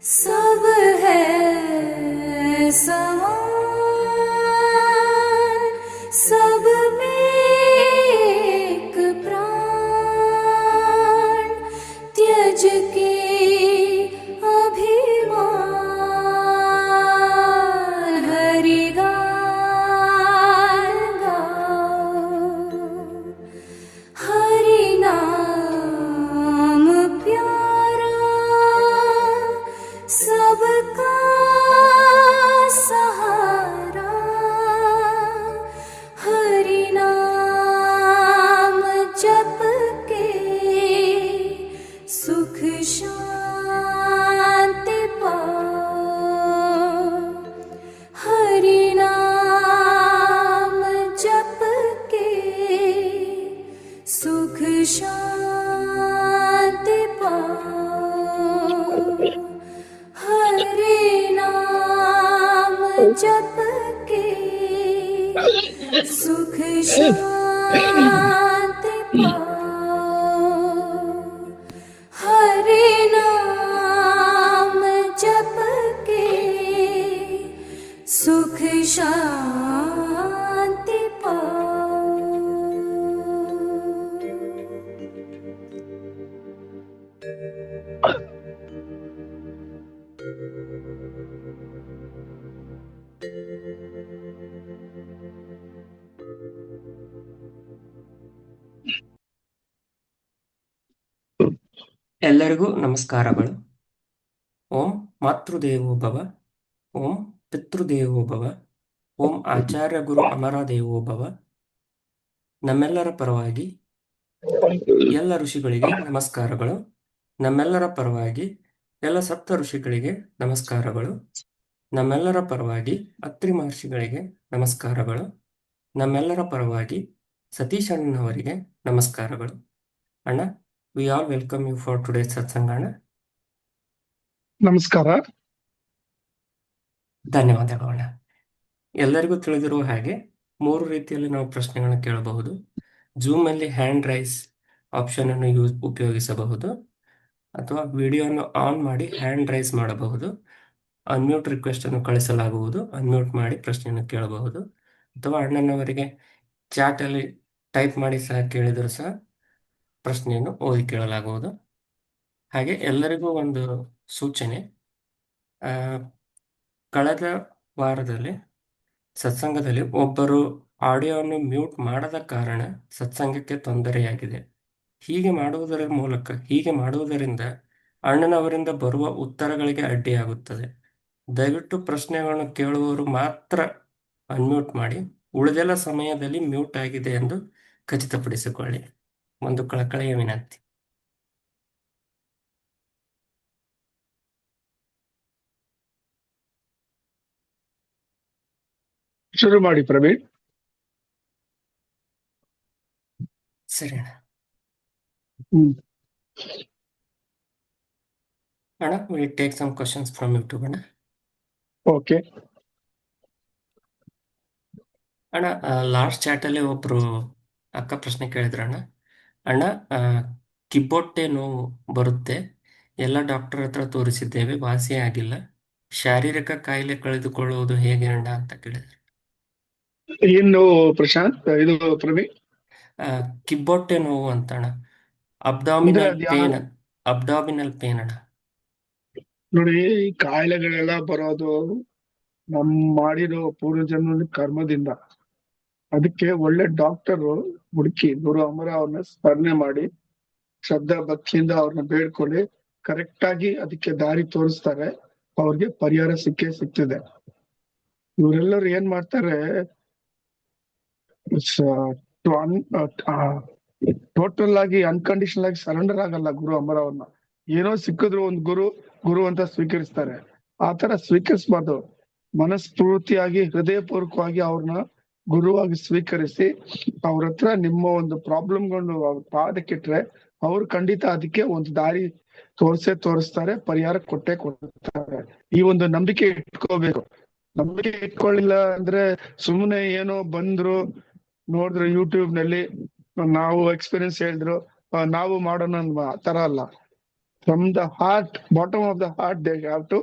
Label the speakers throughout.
Speaker 1: सब है समान, सब में एक प्राण, त्यज के अभिमान, हरि गान गाओ, हरि नाम प्यारा, सबका सहारा, हरि नाम जप के सुख शांति पाओ, हरि नाम जप के सुख शांति पाओ, हरि नाम जप के सुख शांति पाओ, हरि नाम जप के सुख शांति पाओ।
Speaker 2: ಎಲ್ಲರಿಗೂ ನಮಸ್ಕಾರಗಳು. ಓಂ ಮಾತೃದೇವೋ ಭವ, ಓಂ ಪಿತೃದೇವೋ ಭವ, ಓಂ ಆಚಾರ್ಯ ಗುರು ಅಮರ ದೇವೋ ಭವ. ನಮ್ಮೆಲ್ಲರ ಪರವಾಗಿ ಎಲ್ಲ ಋಷಿಗಳಿಗೆ ನಮಸ್ಕಾರಗಳು. ನಮ್ಮೆಲ್ಲರ ಪರವಾಗಿ ಎಲ್ಲ ಸಪ್ತ ಋಷಿಗಳಿಗೆ ನಮಸ್ಕಾರಗಳು. ನಮ್ಮೆಲ್ಲರ ಪರವಾಗಿ ಅತ್ರಿ ಮಹರ್ಷಿಗಳಿಗೆ ನಮಸ್ಕಾರಗಳು. ನಮ್ಮೆಲ್ಲರ ಪರವಾಗಿ ಸತೀಶ್ ಅಣ್ಣನವರಿಗೆ ನಮಸ್ಕಾರಗಳು. ಅಣ್ಣ, we all welcome you for today's satsang. ಅಣ್ಣ,
Speaker 3: ನಮಸ್ಕಾರ.
Speaker 2: ಧನ್ಯವಾದಗಳು ಅಣ್ಣ. ಎಲ್ಲರಿಗೂ ತಿಳಿದಿರುವ ಹಾಗೆ 3 ರೀತಿಯಲ್ಲಿ ನಾವು ಪ್ರಶ್ನೆಗಳನ್ನ ಕೇಳಬಹುದು. ಜೂಮ್ ಅಲ್ಲಿ ಹ್ಯಾಂಡ್ ರೈಸ್ ಆಪ್ಷನ್ ಅನ್ನು ಉಪಯೋಗಿಸಬಹುದು, ಅಥವಾ ವಿಡಿಯೋವನ್ನು ಆನ್ ಮಾಡಿ ಹ್ಯಾಂಡ್ ರೈಸ್ ಮಾಡಬಹುದು. ಅನ್ಮ್ಯೂಟ್ ರಿಕ್ವೆಸ್ಟ್ ಅನ್ನು ಕಳಿಸಲಾಗುವುದು, ಅನ್ಮ್ಯೂಟ್ ಮಾಡಿ ಪ್ರಶ್ನೆಯನ್ನು ಕೇಳಬಹುದು. ಅಥವಾ ಅಣ್ಣನವರಿಗೆ ಚಾಟ್ ಅಲ್ಲಿ ಟೈಪ್ ಮಾಡಿ ಸಹ ಕೇಳಿದರೂ ಸಹ ಪ್ರಶ್ನೆಯನ್ನು ಓದಿ ಕೇಳಲಾಗುವುದು. ಹಾಗೆ ಎಲ್ಲರಿಗೂ ಒಂದು ಸೂಚನೆ, ಕಳೆದ ವಾರದಲ್ಲಿ ಸತ್ಸಂಗದಲ್ಲಿ ಒಬ್ಬರು ಆಡಿಯೋವನ್ನು ಮ್ಯೂಟ್ ಮಾಡದ ಕಾರಣ ಸತ್ಸಂಗಕ್ಕೆ ತೊಂದರೆಯಾಗಿದೆ. ಹೀಗೆ ಮಾಡುವುದರಿಂದ ಅಣ್ಣನವರಿಂದ ಬರುವ ಉತ್ತರಗಳಿಗೆ ಅಡ್ಡಿಯಾಗುತ್ತದೆ. ದಯವಿಟ್ಟು ಪ್ರಶ್ನೆಗಳನ್ನು ಕೇಳುವವರು ಮಾತ್ರ ಅನ್ಮ್ಯೂಟ್ ಮಾಡಿ, ಉಳಿದೆಲ್ಲ ಸಮಯದಲ್ಲಿ ಮ್ಯೂಟ್ ಆಗಿದೆ ಎಂದು ಖಚಿತಪಡಿಸಿಕೊಳ್ಳಿ. ಒಂದು ಕಳಕಳಿಯ ವಿನಂತಿ.
Speaker 3: ಶುರು ಮಾಡಿ ಪ್ರವೀಣ್.
Speaker 2: ಸರಿ ಅಣ್ಣ.
Speaker 3: ಹ್ಮ್.
Speaker 2: ಅಣ್ಣ, we take some questions from YouTube ಅಣ್ಣ.
Speaker 3: ಓಕೆ.
Speaker 2: ಅಣ್ಣ, ಲಾಸ್ಟ್ ಚಾಟ್ ಅಲ್ಲಿ ಒಬ್ರು ಅಕ್ಕ ಪ್ರಶ್ನೆ ಕೇಳಿದ್ರಣ್ಣ. ಅಣ್ಣ, ಕಿಬ್ಬೊಟ್ಟೆ ನೋವು ಬರುತ್ತೆ, ಎಲ್ಲ ಡಾಕ್ಟರ್ ಹತ್ರ ತೋರಿಸಿದ್ದೇವೆ, ವಾಸಿಯೇ ಆಗಿಲ್ಲ. ಶಾರೀರಿಕ ಕಾಯಿಲೆ ಕಳೆದುಕೊಳ್ಳುವುದು ಹೇಗೆ ಅಣ್ಣ ಅಂತ ಕೇಳಿದ್ರು.
Speaker 3: ಏನು ಪ್ರಶಾಂತ್, ಇದು ಪ್ರವೀಣ್?
Speaker 2: ಕಿಬ್ಬೊಟ್ಟೆ ನೋವು ಅಂತ ಅಣ್ಣ.
Speaker 3: ಅಂದ್ರೆ
Speaker 2: ಅಬ್ಡಾಮಿನಲ್ ಪೇನ್ ಅಣ್ಣ.
Speaker 3: ನೋಡಿ, ಈ ಕಾಯಿಲೆಗಳೆಲ್ಲ ಬರೋದು ನಮ್ ಮಾಡಿರೋ ಪೂರ್ವಜನ್ಮದ ಕರ್ಮದಿಂದ. ಅದಕ್ಕೆ ಒಳ್ಳೆ ಡಾಕ್ಟರ್ ಹುಡುಕಿ ಗುರು ಅಮರ ಅವ್ರನ್ನ ಸ್ಮರಣೆ ಮಾಡಿ ಶ್ರದ್ಧಾ ಭಕ್ತಿಯಿಂದ ಅವ್ರನ್ನ ಬೇಡ್ಕೊಳ್ಳಿ, ಕರೆಕ್ಟ್ ಆಗಿ ಅದಕ್ಕೆ ದಾರಿ ತೋರಿಸ್ತಾರೆ, ಅವ್ರಿಗೆ ಪರಿಹಾರ ಸಿಗ್ತದೆ. ಇವರೆಲ್ಲರೂ ಏನ್ ಮಾಡ್ತಾರೆ, ಟೋಟಲ್ ಆಗಿ ಅನ್ಕಂಡೀಷನಲ್ ಆಗಿ ಸರೆಂಡರ್ ಆಗಲ್ಲ ಗುರು ಅಮರ ಅವ್ರನ್ನ. ಏನೋ ಸಿಕ್ಕಿದ್ರು ಒಂದು ಗುರು ಅಂತ ಸ್ವೀಕರಿಸ್ತಾರೆ. ಆ ತರ ಸ್ವೀಕರಿಸಬಾರ್ದು. ಮನಸ್ಫೂರ್ತಿಯಾಗಿ ಹೃದಯಪೂರ್ವಕವಾಗಿ ಅವ್ರನ್ನ ಗುರುವಾಗಿ ಸ್ವೀಕರಿಸಿ ಅವ್ರ ಹತ್ರ ನಿಮ್ಮ ಒಂದು ಪ್ರಾಬ್ಲಮ್ಗಳನ್ನು ಪಾದಕ್ಕಿಟ್ರೆ ಅವ್ರು ಖಂಡಿತ ಅದಕ್ಕೆ ಒಂದು ದಾರಿ ತೋರಿಸ್ತಾರೆ, ಪರಿಹಾರ ಕೊಡ್ತಾರೆ. ಈ ಒಂದು ನಂಬಿಕೆ ಇಟ್ಕೋಬೇಕು. ನಂಬಿಕೆ ಇಟ್ಕೊಳ್ಳಿಲ್ಲ ಅಂದ್ರೆ ಸುಮ್ಮನೆ ಏನೋ ಬಂದ್ರು ನೋಡಿದ್ರು ಯೂಟ್ಯೂಬ್ ನಲ್ಲಿ, ನಾವು ಎಕ್ಸ್ಪೀರಿಯನ್ಸ್ ಹೇಳಿದ್ರು ನಾವು ಮಾಡೋಣ ಆ ತರ ಅಲ್ಲ. From the heart, bottom of the heart, they have to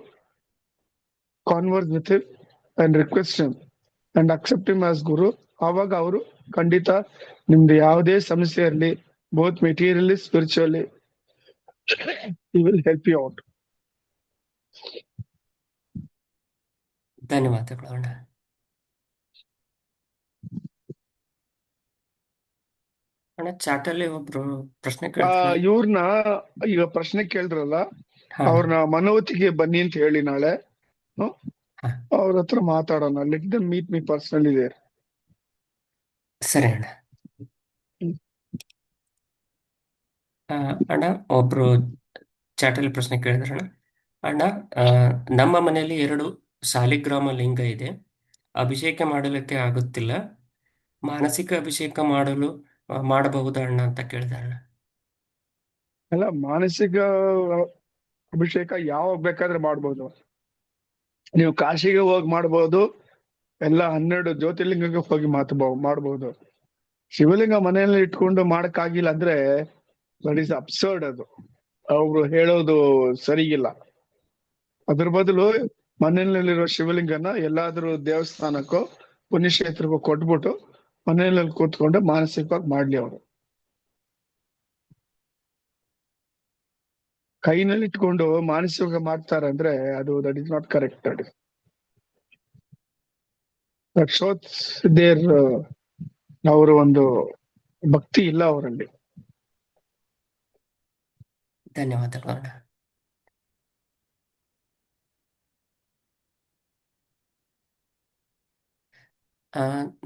Speaker 3: converse with him and request him and accept him as guru. ಆವಾಗ ಅವರು ಖಂಡಿತ ನಿಮ್ದು ಯಾವುದೇ ಸಮಸ್ಯೆ ಇರಲಿ, both materially spiritually, he will help you out.
Speaker 2: ಧನ್ಯವಾದಗಳು ಅಣ್ಣ. ಅಣ್ಣ ಚಾಟಲ್ಲಿ ಒಬ್ರು ಪ್ರಶ್ನೆ ಕೇಳ್ತಾರೆ.
Speaker 3: ಇವ್ರನ್ನ ಈಗ ಪ್ರಶ್ನೆ ಕೇಳಿದ್ರಲ್ಲ,
Speaker 2: ಹಾ
Speaker 3: ಅವ್ರನ್ನ ಮನೋತಿಗೆ ಬನ್ನಿ ಅಂತ ಹೇಳಿ ನಾಳೆ
Speaker 2: ಹಾ.
Speaker 3: ಅವ್ರ ಹತ್ರ ಮಾತಾಡೋಣ. Let them meet me personally there.
Speaker 2: ಸರಿ ಅಣ್ಣ. ಅಣ್ಣ ಒಬ್ರು ಚಾಟಲ್ಲಿ ಪ್ರಶ್ನೆ ಕೇಳಿದ್ರಣ್ಣ. ಅಣ್ಣ, ನಮ್ಮ ಮನೆಯಲ್ಲಿ 2 ಸಾಲಿಗ್ರಾಮ ಲಿಂಗ ಇದೆ. ಅಭಿಷೇಕ ಮಾಡಲಿಕ್ಕೆ ಆಗುತ್ತಿಲ್ಲ. ಮಾನಸಿಕ ಅಭಿಷೇಕ ಮಾಡಬಹುದಾ ಅಣ್ಣ ಅಂತ ಕೇಳಿದಾರಣ್ಣ.
Speaker 3: ಅಲ್ಲ, ಮಾನಸಿಕ ಅಭಿಷೇಕ ಯಾವಾಗ ಬೇಕಾದ್ರೆ ಮಾಡ್ಬೋದು. ನೀವು ಕಾಶಿಗೆ ಹೋಗಿ ಮಾಡ್ಬೋದು, ಎಲ್ಲ 12 ಜ್ಯೋತಿರ್ಲಿಂಗಕ್ಕೆ ಹೋಗಿ ಮಾಡ್ಬೋದು. ಶಿವಲಿಂಗ ಮನೆಯಲ್ಲಿ ಇಟ್ಕೊಂಡು ಮಾಡಕ್ಕಾಗಿಲ್ಲ ಅಂದ್ರೆ ದಟ್ ಇಸ್ ಅಬ್ಸರ್ಡ್. ಅದು ಅವ್ರು ಹೇಳೋದು ಸರಿಗಿಲ್ಲ. ಅದ್ರ ಬದಲು ಮನೆಯಲ್ಲಿರೋ ಶಿವಲಿಂಗನ ಎಲ್ಲಾದ್ರೂ ದೇವಸ್ಥಾನಕ್ಕೋ ಪುಣ್ಯಕ್ಷೇತ್ರಕ್ಕೋ ಕೊಟ್ಬಿಟ್ಟು ಮನೆಯಲ್ಲಿ ಕೂತ್ಕೊಂಡು ಮಾನಸಿಕವಾಗಿ ಮಾಡ್ಲಿ. ಅವರು ಕೈನಲ್ಲಿ ಇಟ್ಕೊಂಡು ಮಾನಸಿಕ ಮಾಡ್ತಾರೆ ಅಂದ್ರೆ ಅದು that is not correct. That shows their ಅವರು ಒಂದು ಭಕ್ತಿ ಇಲ್ಲ ಅವರಲ್ಲಿ.
Speaker 2: ಧನ್ಯವಾದಗಳು ಅಣ್ಣ.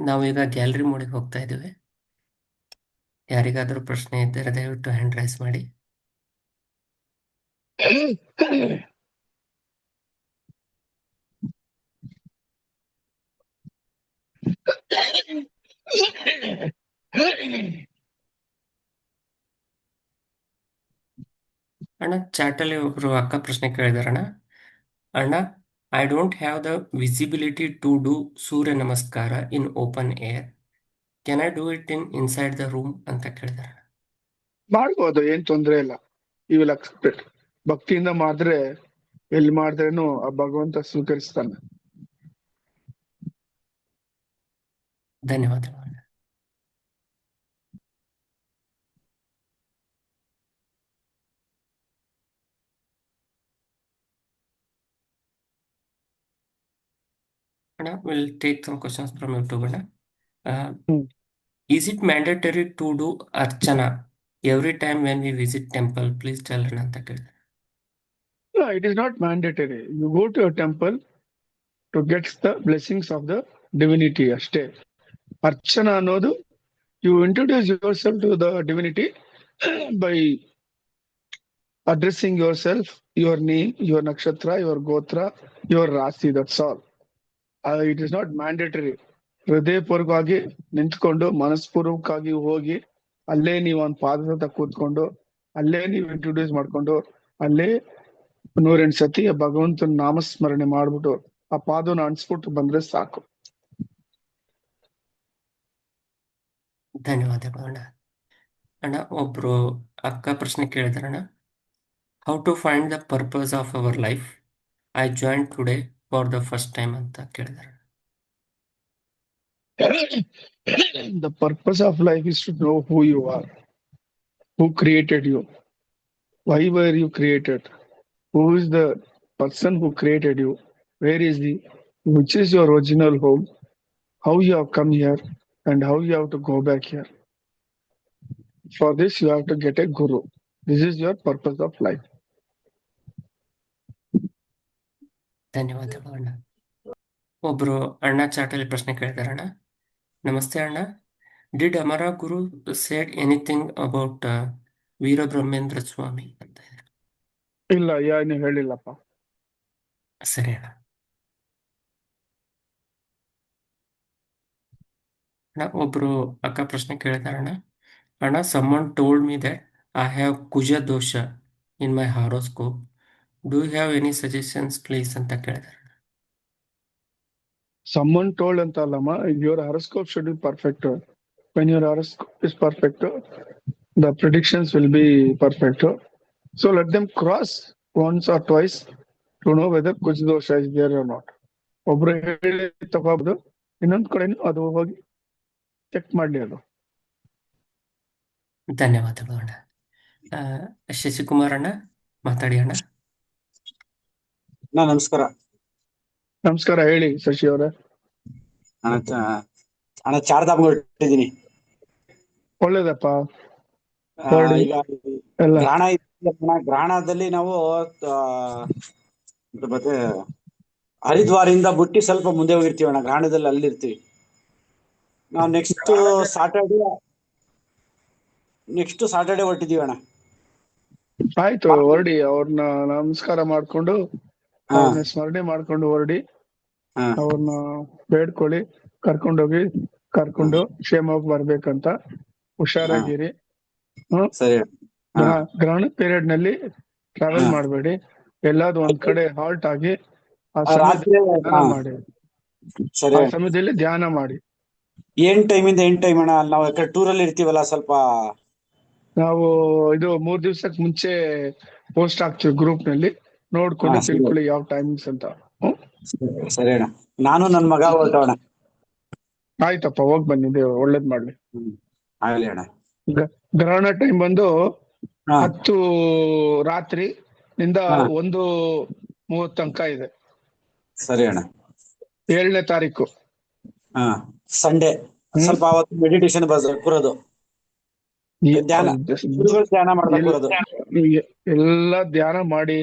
Speaker 2: ನಾವೀಗ ಗ್ಯಾಲರಿ ಮೋಡಿಗೆ ಹೋಗ್ತಾ ಇದ್ದೀವಿ. ಯಾರಿಗಾದ್ರೂ ಪ್ರಶ್ನೆ ಇದ್ದರೆ ದಯವಿಟ್ಟು ಹ್ಯಾಂಡ್ ರೈಸ್ ಮಾಡಿ. ಅಣ್ಣ, ಚಾಟಲ್ಲಿ ಒಬ್ರು ಅಕ್ಕ ಪ್ರಶ್ನೆ ಕೇಳಿದಾರಣ್ಣ. ಅಣ್ಣ, I don't have the visibility to do Surya Namaskar in open air. Can I do it inside the room ಅಂತ ಕೇಳಿದಾರೆ.
Speaker 3: ಮಾಡ್ಬೋದು, ಏನ್ ತೊಂದ್ರೆ ಇಲ್ಲ. You will accept it. ಭಕ್ತಿಯಿಂದ ಮಾಡಿದ್ರೆ ಎಲ್ಲಿ ಮಾಡಿದ್ರೇನು ಆ ಭಗವಂತ ಸ್ವೀಕರಿಸ್ತಾನೆ.
Speaker 2: ಧನ್ಯವಾದಗಳು. Anna, we'll take some questions from YouTube. Anna. Is it mandatory to do archana every time when we visit temple? Please tell Anna ಅಂತ ಕೇಳಿದ್ರೆ.
Speaker 3: No, it is not mandatory. You go to a temple to get the blessings of the divinity ಅಷ್ಟೇ. ಅರ್ಚನಾ ಅನ್ನೋದು you introduce yourself to the divinity by addressing yourself, your name, your nakshatra, your gotra, your rasi. That's all. It is not mandatory. ಹೃದಯಪೂರ್ವಕವಾಗಿ ನಿಂತ್ಕೊಂಡು ಮನಸ್ಪೂರ್ವಕವಾಗಿ ಹೋಗಿ ಅಲ್ಲೇ ನೀವು ಒಂದು ಪಾದದ ಹತ್ರ ಕೂತ್ಕೊಂಡು ಅಲ್ಲೇ ನೀವು ಇಂಟ್ರೊಡ್ಯೂಸ್ ಮಾಡ್ಕೊಂಡು ಅಲ್ಲೇ 108 ಸತಿ ಭಗವಂತನ ನಾಮಸ್ಮರಣೆ ಮಾಡ್ಬಿಟ್ಟು ಆ ಪಾದನ ಅನ್ಸ್ಬಿಟ್ಟು ಬಂದ್ರೆ ಸಾಕು.
Speaker 2: ಧನ್ಯವಾದಗಳು ಅಣ್ಣ. ಅಣ್ಣ, ಒಬ್ರು ಅಕ್ಕ ಪ್ರಶ್ನೆ ಕೇಳಿದಾರಣ್ಣ. How to find the purpose of our life? I join today for the first time ಅಂತ ಕೇಳಿದಾರೆ.
Speaker 3: The purpose of life is to know who you are, who created you, why were you created, who is the person who created you, where is he, which is your original home, how you have come here, and how you have to go back here. For this, you have to get a guru. This is your purpose of life.
Speaker 2: ಧನ್ಯವಾದಗಳು ಅಣ್ಣ. ಒಬ್ರು ಅಣ್ಣ ಚಾಟಲ್ಲಿ ಪ್ರಶ್ನೆ ಕೇಳಿದಾರಣ್ಣ. ನಮಸ್ತೆ ಅಣ್ಣ. Did Amara Guru said anything about Veerabrahmendra Swami ಅಂತ?
Speaker 3: ಇಲ್ಲ, ಏನು ಹೇಳಿಲ್ಲಪ್ಪ.
Speaker 2: ಸರಿ ಅಣ್ಣ. ಅಣ್ಣ, ಒಬ್ರು ಅಕ್ಕ ಪ್ರಶ್ನೆ ಕೇಳಿದಾರಣ್ಣ. ಅಣ್ಣ, someone told me that I have ಕುಜ ದೋಷ in my horoscope. Do you have any suggestions please ಅಂತ ಕೇಳಿದಾರೆ.
Speaker 3: Someone told ಅಂತಲ್ಲಮ್ಮ, your horoscope should be perfect. When your horoscope is perfect, the predictions will be perfect. So let them cross once or twice to know whether ಕುಜ ದೋಷ is there or not. ಒಬ್ರು ಹೇಳಿ ತಗೋಬಹುದು, ಇನ್ನೊಂದ್ ಕಡೆನೂ ಅದು ಹೋಗಿ check ಮಾಡ್ಲಿ ಅದು.
Speaker 2: ಧನ್ಯವಾದಗಳು ಅಣ್ಣ. ಶಶಿಕುಮಾರ್ ಅಣ್ಣ ಮಾತಾಡಿ ಅಣ್ಣ.
Speaker 4: ನಮಸ್ಕಾರ.
Speaker 3: ನಮಸ್ಕಾರ, ಹೇಳಿ ಶಶಿ ಅವರೇ.
Speaker 4: ಅಣ್ಣ ಚಾರ್ಧಾಮ್ ಹೊರಟಿದ್ದೀನಿ.
Speaker 3: ಒಳ್ಳೇದಪ್ಪ. ಹೊರಡಿ.
Speaker 4: ಈಗ
Speaker 3: ಎಲ್ಲ
Speaker 4: ಗ್ರಹಣ ಇತ್ತು. ಗ್ರಹಣದಲ್ಲಿ ನಾವು ಮತ್ತೆ ಹರಿದ್ವಾರಿಂದ ಬಿಟ್ಟು ಸ್ವಲ್ಪ ಮುಂದೆ ಹೋಗಿರ್ತೀವಿ ಅಣ್ಣ. ಗ್ರಹಣದಲ್ಲಿ ಅಲ್ಲಿರ್ತೀವಿ ನಾವು. ನೆಕ್ಸ್ಟ್ ಸಾಟರ್ಡೆ ಹೊರಟಿದೀವಿ ಅಣ್ಣ.
Speaker 3: ಆಯ್ತು, ಹೊರಡಿ. ಅವ್ರನ್ನ ನಮಸ್ಕಾರ ಮಾಡ್ಕೊಂಡು ಅವ್ರನ್ನ ಸ್ಮರಣೆ ಮಾಡ್ಕೊಂಡು ಹೊರಡಿ. ಅವ್ರನ್ನ ಬೇಡ್ಕೊಳ್ಳಿ, ಕರ್ಕೊಂಡು ಕ್ಷೇಮವಾಗಿ ಬರ್ಬೇಕಂತ. ಹುಷಾರಾಗಿರಿ.
Speaker 4: ಸರಿ.
Speaker 3: ಗ್ರಹಣ ಪೀರಿಯಡ್ ನಲ್ಲಿ ಟ್ರಾವೆಲ್ ಮಾಡಬೇಡಿ. ಎಲ್ಲಾದ್ರೂ ಒಂದ್ ಕಡೆ ಹಾಲ್ಟ್ ಆಗಿ ಆ ಸಮಯದಲ್ಲಿ ಧ್ಯಾನ ಮಾಡಿ.
Speaker 4: ಏನ್ ಟೈಮಿಂದ ಏನ್ ಟೈಮ್ ಅಣ್ಣ? ನಾವು ಟೂರ್ ಅಲ್ಲಿ ಇರ್ತೀವಲ್ಲ, ಸ್ವಲ್ಪ
Speaker 3: ನಾವು ಇದು 3 ದಿವಸಕ್ಕೆ ಮುಂಚೆ ಪೋಸ್ಟ್ ಹಾಕ್ತಿವಿ ಗ್ರೂಪ್ ನಲ್ಲಿ. ನೋಡ್ಕೊಂಡು ತಿಳ್ಕೊಳ್ಳಿ ಯಾವ ಟೈಮಿಂಗ್ಸ್ ಅಂತ.
Speaker 4: ಸರಿ ಅಣ್ಣ. ನಾನು ನನ್ ಮಗ ಹೊರಟೋಣ.
Speaker 3: ಆಯ್ತಪ್ಪ, ಹೋಗ್ ಬನ್ನಿ. ದೇವ್ರು ಒಳ್ಳೇದ್ ಮಾಡ್ಲಿ.
Speaker 4: ಆಗ್ಲಿ ಅಣ್ಣ.
Speaker 3: ಗ್ರಹಣ ಟೈಮ್ ಬಂದು 10 ರಾತ್ರಿ ನಿಂದ 1:30 ತನಕ ಇದೆ.
Speaker 4: ಸರಿ ಅಣ್ಣ.
Speaker 3: 7ನೇ ತಾರೀಕು
Speaker 4: ಸಂಡೇ. ಸ್ವಲ್ಪ ಅವತ್ತು ಮೆಡಿಟೇಷನ್ ಬರೋದು, ಧ್ಯಾನ ಮಾಡ್ಬೇಕು ಬರೋದು.
Speaker 3: ಎಲ್ಲ ಧ್ಯಾನ ಮಾಡಿ,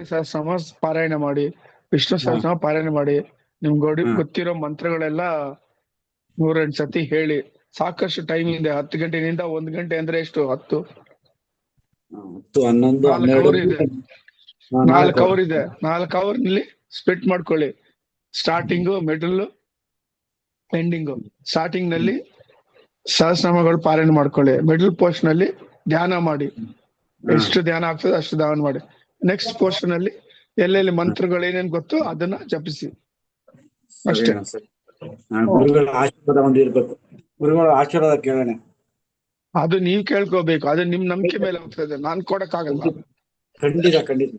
Speaker 3: ಸಹಸ್ರನಾಮ ಪಾರಾಯಣ ಮಾಡಿ, ವಿಷ್ಣು ಸಹಸ್ರನಾಮ ಪಾರಾಯಣ ಮಾಡಿ, ನಿಮ್ಗೆ ಗೊತ್ತಿರೋ ಮಂತ್ರಗಳೆಲ್ಲ 108 ಸತಿ ಹೇಳಿ. ಸಾಕಷ್ಟು ಟೈಮ್ ಇದೆ. 10 ಗಂಟೆಯಿಂದ 1 ಗಂಟೆ ಅಂದ್ರೆ ಎಷ್ಟು? 10,
Speaker 4: 11, 12
Speaker 3: 4 ಅವರ್ ಇದೆ. 4 ಅವರ್ ನಲ್ಲಿ ಸ್ಪ್ಲಿಟ್ ಮಾಡ್ಕೊಳ್ಳಿ. Starting, middle, ending. ಸ್ಟಾರ್ಟಿಂಗ್ ನಲ್ಲಿ ಸಹಸ್ರನಾಮಗಳು ಪಾರಾಯಣ ಮಾಡ್ಕೊಳ್ಳಿ. ಮಿಡಲ್ ಪೋರ್ಷನ್ ಅಲ್ಲಿ ಧ್ಯಾನ ಮಾಡಿ. ಎಷ್ಟು ಧ್ಯಾನ ಆಗ್ತದೆ ಅಷ್ಟು ಧ್ಯಾನ ಮಾಡಿ. ನೆಕ್ಸ್ಟ್ ಪೋರ್ಷನ್ ಅಲ್ಲಿ ಎಲ್ಲೆಲ್ಲಿ ಮಂತ್ರಗಳು ಏನೇನ್ ಗೊತ್ತು ಅದನ್ನ ಜಪಿಸಿ ಅಷ್ಟೇ.
Speaker 4: ಗುರುಗಳ ಆಶೀರ್ವಾದ ಹೊಂದಿರ್ಬೇಕು. ಗುರುಗಳ ಆಶೀರ್ವಾದ ಕೇಳೋಣ.
Speaker 3: ಅದು ನೀವ್ ಕೇಳ್ಕೋಬೇಕು. ಅದು ನಿಮ್ ನಂಬಿಕೆ ಮೇಲೆ ಹೋಗ್ತದೆ. ನಾನ್ ಕೊಡಕ್ಕಾಗಲ್ಲ.
Speaker 4: ಖಂಡಿತ.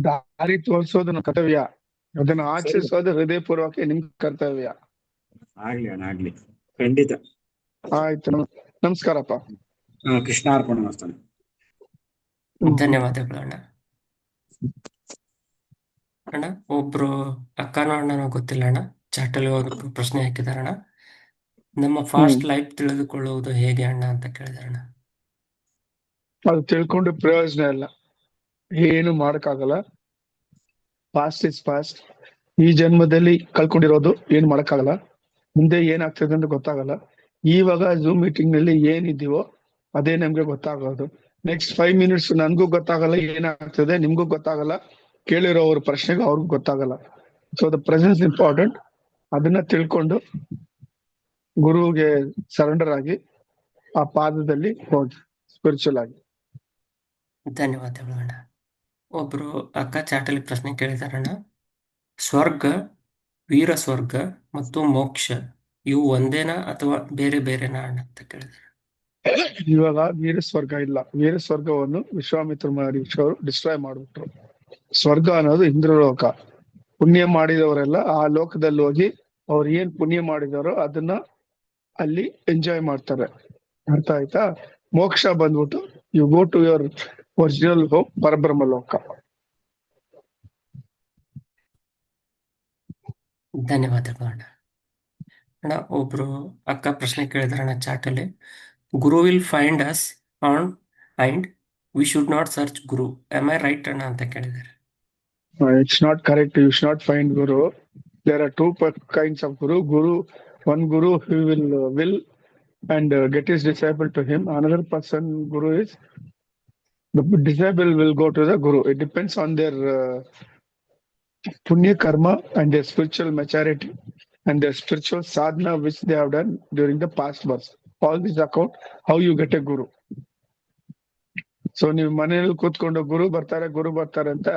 Speaker 3: ದಾರಿ ತೋರಿಸೋದು ನನ್ನ ಕರ್ತವ್ಯ. ಅದನ್ನ ಆಚರಿಸೋದು ಹೃದಯಪೂರ್ವಕ ನಿಮ್ ಕರ್ತವ್ಯ.
Speaker 4: ಆಗ್ಲಿ ಅಣ್ಣ, ಆಗ್ಲಿ. ಖಂಡಿತ.
Speaker 3: ಆಯ್ತು, ನಮಸ್ಕಾರಪ್ಪ.
Speaker 4: ಕೃಷ್ಣ ಅರ್ಪಣ ಮಾಡ್ತಾನೆ.
Speaker 2: ಧನ್ಯವಾದಗಳು ಅಣ್ಣ. ಅಣ್ಣ ಒಬ್ರು ಅಕ್ಕನೋ ಅಣ್ಣನೋ ಗೊತ್ತಿಲ್ಲ ಅಣ್ಣ, ಚಾಟಲ್ಲಿ ಒಬ್ರು ಪ್ರಶ್ನೆ ಹಾಕಿದಾರಣ್ಣ. ನಮ್ಮ ಫಾಸ್ಟ್ ಲೈಫ್ ತಿಳಿದುಕೊಳ್ಳುವುದು ಹೇಗೆ ಅಣ್ಣ ಅಂತ ಕೇಳಿದಾರಣ್ಣ.
Speaker 3: ಅದು ತಿಳ್ಕೊಂಡು ಪ್ರಯೋಜನ ಇಲ್ಲ, ಏನು ಮಾಡಕ್ಕಾಗಲ್ಲ. Past is past. ಈ ಜನ್ಮದಲ್ಲಿ ಕಳ್ಕೊಂಡಿರೋದು ಏನ್ ಮಾಡಕ್ಕಾಗಲ್ಲ. ಮುಂದೆ ಏನಾಗ್ತದೆ ಅಂತ ಗೊತ್ತಾಗಲ್ಲ. ಇವಾಗ ಝೂಮ್ ಮೀಟಿಂಗ್ ನಲ್ಲಿ ಏನಿದೀವೋ ಅದೇ ನಮ್ಗೆ ಗೊತ್ತಾಗೋದು. ನೆಕ್ಸ್ಟ್ 5 minutes ನನ್ಗೂ ಗೊತ್ತಾಗಲ್ಲ ಏನಾಗ್ತದೆ, ನಿಮ್ಗೂ ಗೊತ್ತಾಗಲ್ಲ, ಕೇಳಿರೋವ್ರ ಪ್ರಶ್ನೆಗೂ ಅವ್ರಿಗೂ ಗೊತ್ತಾಗಲ್ಲ. So the presence important. ಅದನ್ನ ತಿಳ್ಕೊಂಡು ಗುರುವಿಗೆ ಸರೆಂಡರ್ ಆಗಿ ಆ ಪಾದದಲ್ಲಿ ಹೋಗಿ ಸ್ಪಿರಿಚುವಲ್ ಆಗಿ.
Speaker 2: ಧನ್ಯವಾದಗಳು ಅಣ್ಣ. ಒಬ್ರು ಅಕ್ಕ ಚಾಟಲ್ಲಿ ಪ್ರಶ್ನೆ ಕೇಳಿದಾರಣ್ಣ. ಸ್ವರ್ಗ, ವೀರ ಸ್ವರ್ಗ ಮತ್ತು ಮೋಕ್ಷ ಇವು ಒಂದೇನಾ ಅಥವಾ ಬೇರೆ ಬೇರೆನಾ ಅಣ್ಣ ಅಂತ ಕೇಳಿದಾರೆ.
Speaker 3: ಇವಾಗ ವೀರ ಸ್ವರ್ಗ ಇಲ್ಲ. ವೀರ ಸ್ವರ್ಗವನ್ನು ವಿಶ್ವಾಮಿತ್ರ ಮಹರ್ಷಿಯವರು ಡಿಸ್ಟ್ರಾಯ್ ಮಾಡ್ಬಿಟ್ರು. ಸ್ವರ್ಗ ಅನ್ನೋದು ಇಂದ್ರಲೋಕ. ಪುಣ್ಯ ಮಾಡಿದವರೆಲ್ಲ ಆ ಲೋಕದಲ್ಲಿ ಹೋಗಿ ಅವ್ರು ಏನ್ ಪುಣ್ಯ ಮಾಡಿದಾರೋ ಅದನ್ನ ಅಲ್ಲಿ ಎಂಜಾಯ್ ಮಾಡ್ತಾರೆ. ಅರ್ಥ ಆಯ್ತಾ? ಮೋಕ್ಷ ಬಂದ್ಬಿಟ್ಟು you go to your original home, ಪರಬ್ರಹ್ಮ ಲೋಕ.
Speaker 2: ಧನ್ಯವಾದಗಳು ಅಣ್ಣ. ಅಣ್ಣ ಒಬ್ರು ಅಕ್ಕ ಪ್ರಶ್ನೆ ಕೇಳಿದಾರಣ್ಣ ಚಾಟಲ್ಲಿ. Guru will find us on and we should not search guru. Am I right ಅಣ್ಣ ಅಂತ ಕೇಳಿದ್ದಾರೆ.
Speaker 3: It's not correct. You should not find Guru. There are two kinds of Guru. One Guru who will and get his disciple to him. Another person Guru is the disciple will go to the Guru. It depends on their punya karma and their spiritual maturity and their spiritual sadhana which they have done during the past births. All these account how you get a Guru. So ನೀವು ಮನೆಯಲ್ಲಿ ಕೂತ್ಕೊಂಡು ಗುರು ಬರ್ತಾರೆ ಅಂತ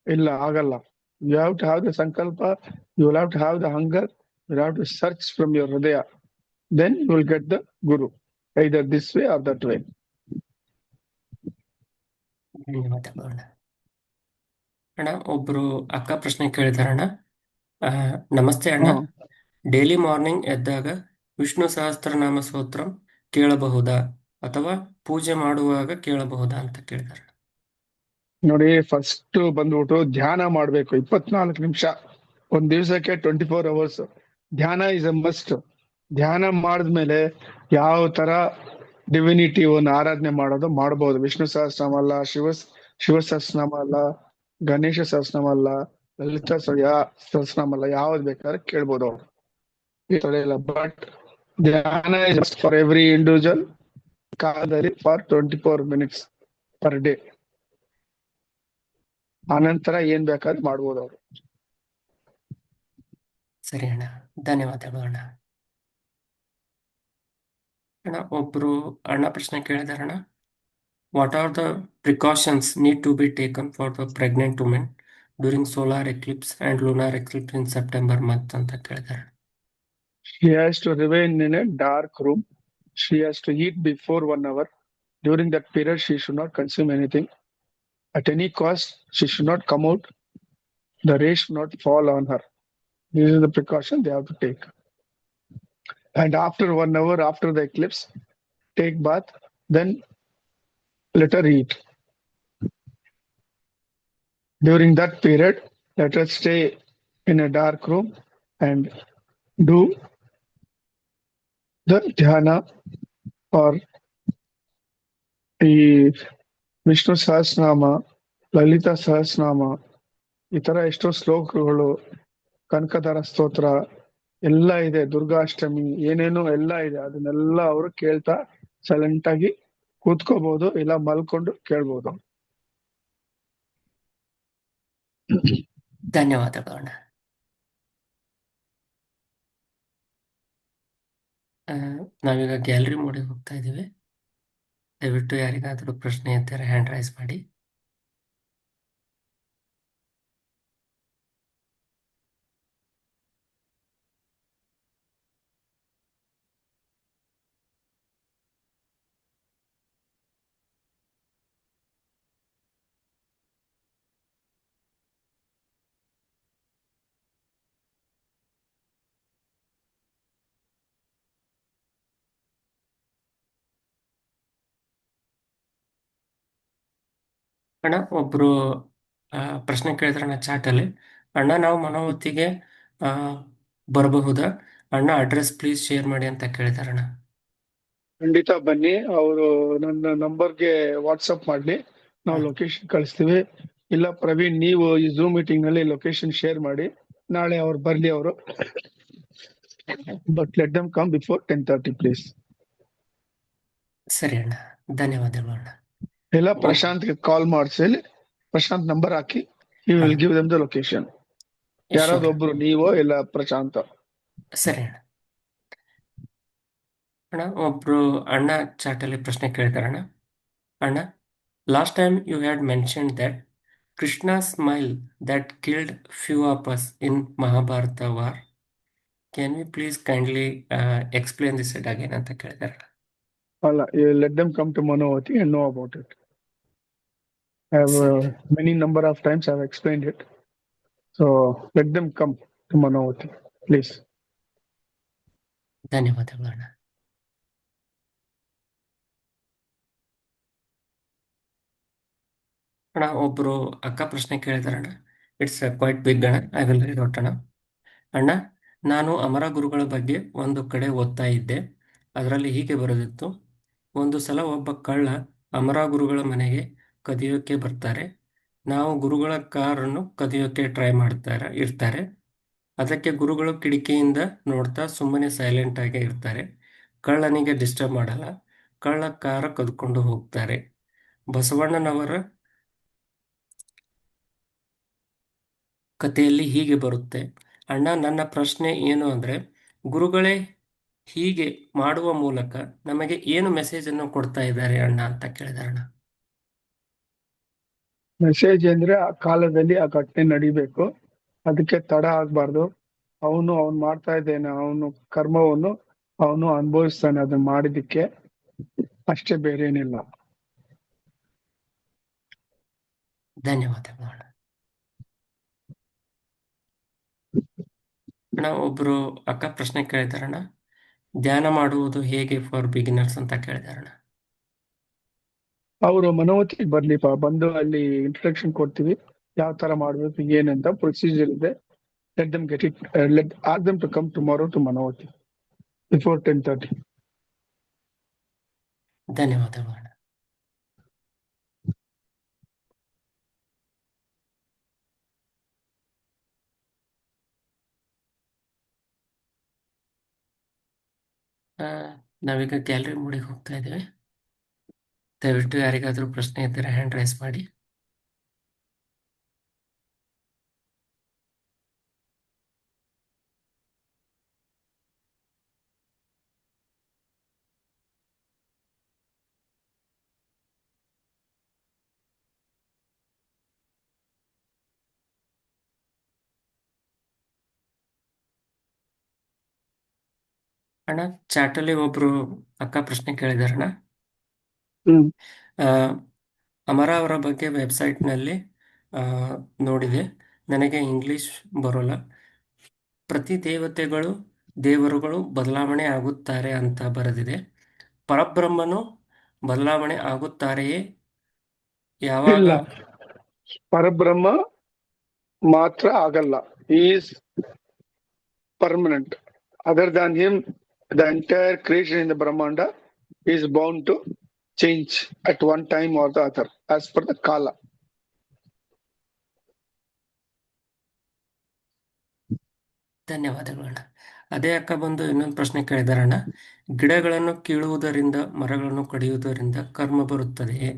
Speaker 3: ಇಲ್ಲ, ಆಗಲ್ಲ. You have to have the sankalpa, you will have to have the hunger, you have to search from your hridaya. Then you will get the Guru, either this way or that way.
Speaker 2: ಧನ್ಯವಾದಗಳು ಅಣ್ಣ. ಅಣ್ಣ, ಒಬ್ರು ಅಕ್ಕ ಪ್ರಶ್ನೆ ಕೇಳಿದಾರಣ್ಣ. ನಮಸ್ತೆ ಅಣ್ಣ,
Speaker 3: ಹ್ಮ್.
Speaker 2: Daily morning ಎದ್ದಾಗ ವಿಷ್ಣು ಸಹಸ್ರನಾಮ ಸ್ತೋತ್ರ ಕೇಳಬಹುದಾ ಅಥವಾ ಪೂಜೆ ಮಾಡುವಾಗ ಕೇಳಬಹುದಾ ಅಂತ ಕೇಳಿದಾರೆ.
Speaker 3: ನೋಡಿ, ಫಸ್ಟ್ ಬಂದ್ಬಿಟ್ಟು ಧ್ಯಾನ ಮಾಡ್ಬೇಕು 24 ನಿಮಿಷ. ಒಂದ್ ದಿವಸಕ್ಕೆ 24 ಅವರ್ಸ್ ಧ್ಯಾನ ಇಸ್ ಎ ಮಸ್ಟ್. ಧ್ಯಾನ ಮಾಡಿದ್ಮೇಲೆ ಯಾವ ತರ ಡಿವಿನಿಟಿ ಒಂದು ಆರಾಧನೆ ಮಾಡೋದು ಮಾಡಬಹುದು. ವಿಷ್ಣು ಸಹಸ್ರನಾಮ ಅಲ್ಲ, ಶಿವ ಸಹಸ್ರನಾಮ ಅಲ್ಲ, ಗಣೇಶ ಸಹಸ್ರನಾಮ ಅಲ್ಲ, ಲಲಿತಾ ಸಹಸ್ರನಾಮ ಅಲ್ಲ, ಯಾವ್ದು ಬೇಕಾದ್ರೆ ಕೇಳ್ಬೋದು ಅವ್ರು. ಬಟ್ ಧ್ಯಾನ is must for every individual ಕಾಲದಲ್ಲಿ ಫಾರ್ 24 ಮಿನಿಟ್ಸ್ ಪರ್ ಡೇ. ಆನಂತರ ಏನ್ ಬೇಕಾದ್ರೂ ಮಾಡ್ಬೋದು ಅವ್ರು.
Speaker 2: ಸರಿ ಅಣ್ಣ, ಧನ್ಯವಾದಗಳು ಅಣ್ಣ. ಅಣ್ಣ, ಒಬ್ರು ಅಣ್ಣ ಪ್ರಶ್ನೆ ಕೇಳಿದಾರಣ್ಣ. What are the precautions need to be taken for the pregnant women during solar eclipse and lunar eclipse in September month ಅಂತ ಕೇಳಿದಾರೆ.
Speaker 3: She has to remain in a dark room. She has to eat before 1 hour. During that period, she should not consume anything. At any cost, she should not come out. The rays should not fall on her. These are the precautions they have to take. And after 1 hour after the eclipse, take bath, then let her eat. During that period, let her stay in a dark room and do the dhyana or ಈ ವಿಷ್ಣು ಸಹಸ್ರನಾಮ, ಲಲಿತಾ ಸಹಸ್ರನಾಮ, ಈ ತರ ಎಷ್ಟೋ ಶ್ಲೋಕಗಳು, ಕನಕದಾರ ಸ್ತೋತ್ರ ಎಲ್ಲ ಇದೆ, ದುರ್ಗಾಷ್ಟಮಿ ಏನೇನೋ ಎಲ್ಲ ಇದೆ. ಅದನ್ನೆಲ್ಲ ಅವರು ಕೇಳ್ತಾ ಸೈಲೆಂಟ್ ಆಗಿ ಕೂತ್ಕೋಬಹುದು, ಇಲ್ಲ ಮಲ್ಕೊಂಡು ಕೇಳ್ಬೋದು.
Speaker 2: ಧನ್ಯವಾದಗಳು ಅಣ್ಣ. ನಾವೀಗ ಗ್ಯಾಲರಿ ಮೋಡಿಗೆ ಹೋಗ್ತಾ ಇದ್ದೀವಿ. ದಯವಿಟ್ಟು ಯಾರಿಗಾದರೂ ಪ್ರಶ್ನೆ ಇದ್ದರೆ ಹ್ಯಾಂಡ್ ರೈಸ್ ಮಾಡಿ. ಅಣ್ಣ, ಒಬ್ರು ಪ್ರಶ್ನೆ ಕೇಳಿದ್ರಣ್ಣ ಚಾಟಲ್ಲಿ. ಅಣ್ಣ, ನಾವು ಮನೋವತಿಗೆ ಬರಬಹುದಾ? ಅಣ್ಣ, ಅಡ್ರೆಸ್ ಪ್ಲೀಸ್ ಶೇರ್ ಮಾಡಿ ಅಂತ ಕೇಳಿದಾರಣ್ಣ.
Speaker 3: ಖಂಡಿತ ಬನ್ನಿ, ಅವರು ನನ್ನ ನಂಬರ್ಗೆ ವಾಟ್ಸಪ್ ಮಾಡ್ಲಿ, ನಾವು ಲೊಕೇಶನ್ ಕಳಿಸ್ತೀವಿ. ಇಲ್ಲ ಪ್ರವೀಣ್, ನೀವು ಈ ಝೂಮ್ ಮೀಟಿಂಗ್ ನಲ್ಲಿ ಲೊಕೇಶನ್ ಶೇರ್ ಮಾಡಿ, ನಾಳೆ ಅವ್ರು ಬರ್ಲಿ ಅವರು. But let them come before 10:30 please.
Speaker 2: ಸರಿ ಅಣ್ಣ, ಧನ್ಯವಾದಗಳು ಅಣ್ಣ.
Speaker 3: ಇಲ್ಲ ಪ್ರಶಾಂತ್ಗೆ ಕಾಲ್ ಮಾಡಿಸಿ, ಪ್ರಶಾಂತ್ ನಂಬರ್ ಹಾಕಿ, you will give them the location. ಯಾರಾದ್ರೂ ಒಬ್ರು, ನೀವೋ ಇಲ್ಲ ಪ್ರಶಾಂತ್.
Speaker 2: ಸರಿ ಅಣ್ಣ. ಅಣ್ಣ, ಒಬ್ರು ಅಣ್ಣ ಚಾಟಲ್ಲಿ ಪ್ರಶ್ನೆ ಕೇಳಿದಾರಣ್ಣ. ಅಣ್ಣ, last time you had mentioned that Krishna smile that killed few of us in Mahabharata war. Can we please kindly explain this it again ಅಂತ ಕೇಳಿದಾರಣ್ಣ.
Speaker 3: ಅಲ್ಲ, you let them come to Manavati and know about it. I have many number of times I have explained it. So let them come to Manavati, please.
Speaker 2: ಧನ್ಯವಾದಗಳು ಅಣ್ಣ. ಅಣ್ಣ, ಒಬ್ರು ಅಕ್ಕ ಪ್ರಶ್ನೆ ಕೇಳಿದಾರಣ್ಣ. It's quite big ಅಣ್ಣ, ಐ ವಿಲ್ ರೀಡ್ ಔಟ್ ಅಣ್ಣ. ಅಣ್ಣ, ನಾನು ಅಮರ ಗುರುಗಳ ಬಗ್ಗೆ ಒಂದು ಕಡೆ ಓದ್ತಾ ಇದ್ದೆ. ಅದರಲ್ಲಿ ಹೀಗೆ ಬರೆದಿತ್ತು: ಒಂದು ಸಲ ಒಬ್ಬ ಕಳ್ಳ ಅಮರ ಗುರುಗಳ ಮನೆಗೆ ಕದಿಯೋಕೆ ಬರ್ತಾರೆ. ನಾವು ಗುರುಗಳ ಕಾರನ್ನು ಕದಿಯೋಕೆ ಟ್ರೈ ಇರ್ತಾರೆ. ಅದಕ್ಕೆ ಗುರುಗಳು ಕಿಟಕಿಯಿಂದ ನೋಡ್ತಾ ಸುಮ್ಮನೆ ಸೈಲೆಂಟ್ ಆಗಿ ಇರ್ತಾರೆ. ಕಳ್ಳನಿಗೆ ಡಿಸ್ಟರ್ಬ್ ಮಾಡಲ್ಲ. ಕಳ್ಳ ಕಾರ ಕದ್ಕೊಂಡು ಹೋಗ್ತಾರೆ. ಬಸವಣ್ಣನವರ ಕಥೆಯಲ್ಲಿ ಹೀಗೆ ಬರುತ್ತೆ. ಅಣ್ಣ, ನನ್ನ ಪ್ರಶ್ನೆ ಏನು ಅಂದ್ರೆ, ಗುರುಗಳೇ ಹೀಗೆ ಮಾಡುವ ಮೂಲಕ ನಮಗೆ ಏನು ಮೆಸೇಜ್ ಅನ್ನು ಕೊಡ್ತಾ ಇದ್ದಾರೆ ಅಣ್ಣ ಅಂತ ಕೇಳಿದಾರಣ್ಣ.
Speaker 3: ಮೆಸೇಜ್ ಅಂದ್ರೆ ಆ ಕಾಲದಲ್ಲಿ ಆ ಘಟನೆ ನಡಿಬೇಕು, ಅದಕ್ಕೆ ತಡ ಆಗ್ಬಾರ್ದು. ಅವನು ಮಾಡ್ತಾ ಇದ್ದೇನೆ, ಅವನು ಕರ್ಮವನ್ನು ಅವನು ಅನುಭವಿಸ್ತಾನೆ ಅದನ್ನ ಮಾಡಿದಕ್ಕೆ, ಅಷ್ಟೇ, ಬೇರೆ ಏನಿಲ್ಲ.
Speaker 2: ಧನ್ಯವಾದಗಳು ಅಣ್ಣ. ಅಣ್ಣ ಒಬ್ರು ಅಕ್ಕ ಪ್ರಶ್ನೆ ಕೇಳಿದಾರಣ್ಣ, ಧ್ಯಾನ ಮಾಡುವುದು ಹೇಗೆ ಫಾರ್ ಬಿಗಿನರ್ಸ್ ಅಂತ ಕೇಳಿದಾರಣ್ಣ.
Speaker 3: ಅವರು ಮನೋವತಿಗೆ ಬರ್ಲಿಪ್ಪ, ಬಂದು ಅಲ್ಲಿ ಇಂಟ್ರೊಡಕ್ಷನ್ ಕೊಡ್ತೀವಿ, ಯಾವ ತರ ಮಾಡ್ಬೇಕು ಏನಂತ ಪ್ರೊಸೀಜರ್ ಇದೆ. Let them get it, let ask them to come tomorrow to Manovathi before 10:30.
Speaker 2: ಧನ್ಯವಾದಗಳು ಅಣ್ಣ. ನಾವೀಗ ಗ್ಯಾಲರಿ ಮೋಡಿಗೆ ಹೋಗ್ತಾ ಇದ್ದೇವೆ. ದಯವಿಟ್ಟು ಯಾರಿಗಾದ್ರೂ ಪ್ರಶ್ನೆ ಇದ್ದರೆ ಹ್ಯಾಂಡ್ ರೈಸ್ ಮಾಡಿ. ಅಣ್ಣ ಚಾಟಲ್ಲಿ ಒಬ್ರು ಅಕ್ಕ ಪ್ರಶ್ನೆ ಕೇಳಿದಾರಣ್ಣ.
Speaker 3: ಹ್ಮ್
Speaker 2: ಅಮರ ಅವರ ಬಗ್ಗೆ ವೆಬ್ಸೈಟ್ನಲ್ಲಿ ನೋಡಿದೆ, ನನಗೆ ಇಂಗ್ಲಿಷ್ ಬರೋಲ್ಲ. ಪ್ರತಿ ದೇವರುಗಳು ಬದಲಾವಣೆ ಆಗುತ್ತಾರೆ ಅಂತ ಬರೆದಿದೆ. ಪರಬ್ರಹ್ಮನು ಬದಲಾವಣೆ ಆಗುತ್ತಾರೆಯೇ? ಯಾವಾಗ?
Speaker 3: ಇಲ್ಲ, ಪರಬ್ರಹ್ಮ ಮಾತ್ರ ಆಗಲ್ಲ. Is permanent. Other than him, the entire creation in the Brahmanda is bound to change at one time or the other as per the Kala.
Speaker 2: ಧನ್ಯವಾದಗಳಣ್ಣ. ಅದೇ ಅಕ್ಕ ಬಂದು ಇನ್ನೊಂದು ಪ್ರಶ್ನೆ ಕೇಳಿದಾರಣ್ಣ, ಗಿಡಗಳನ್ನು ಕೀಳುವುದರಿಂದ ಮರಗಳನ್ನು ಕಡಿಯುವುದರಿಂದ ಕರ್ಮ ಬರುತ್ತದೆಯೇ?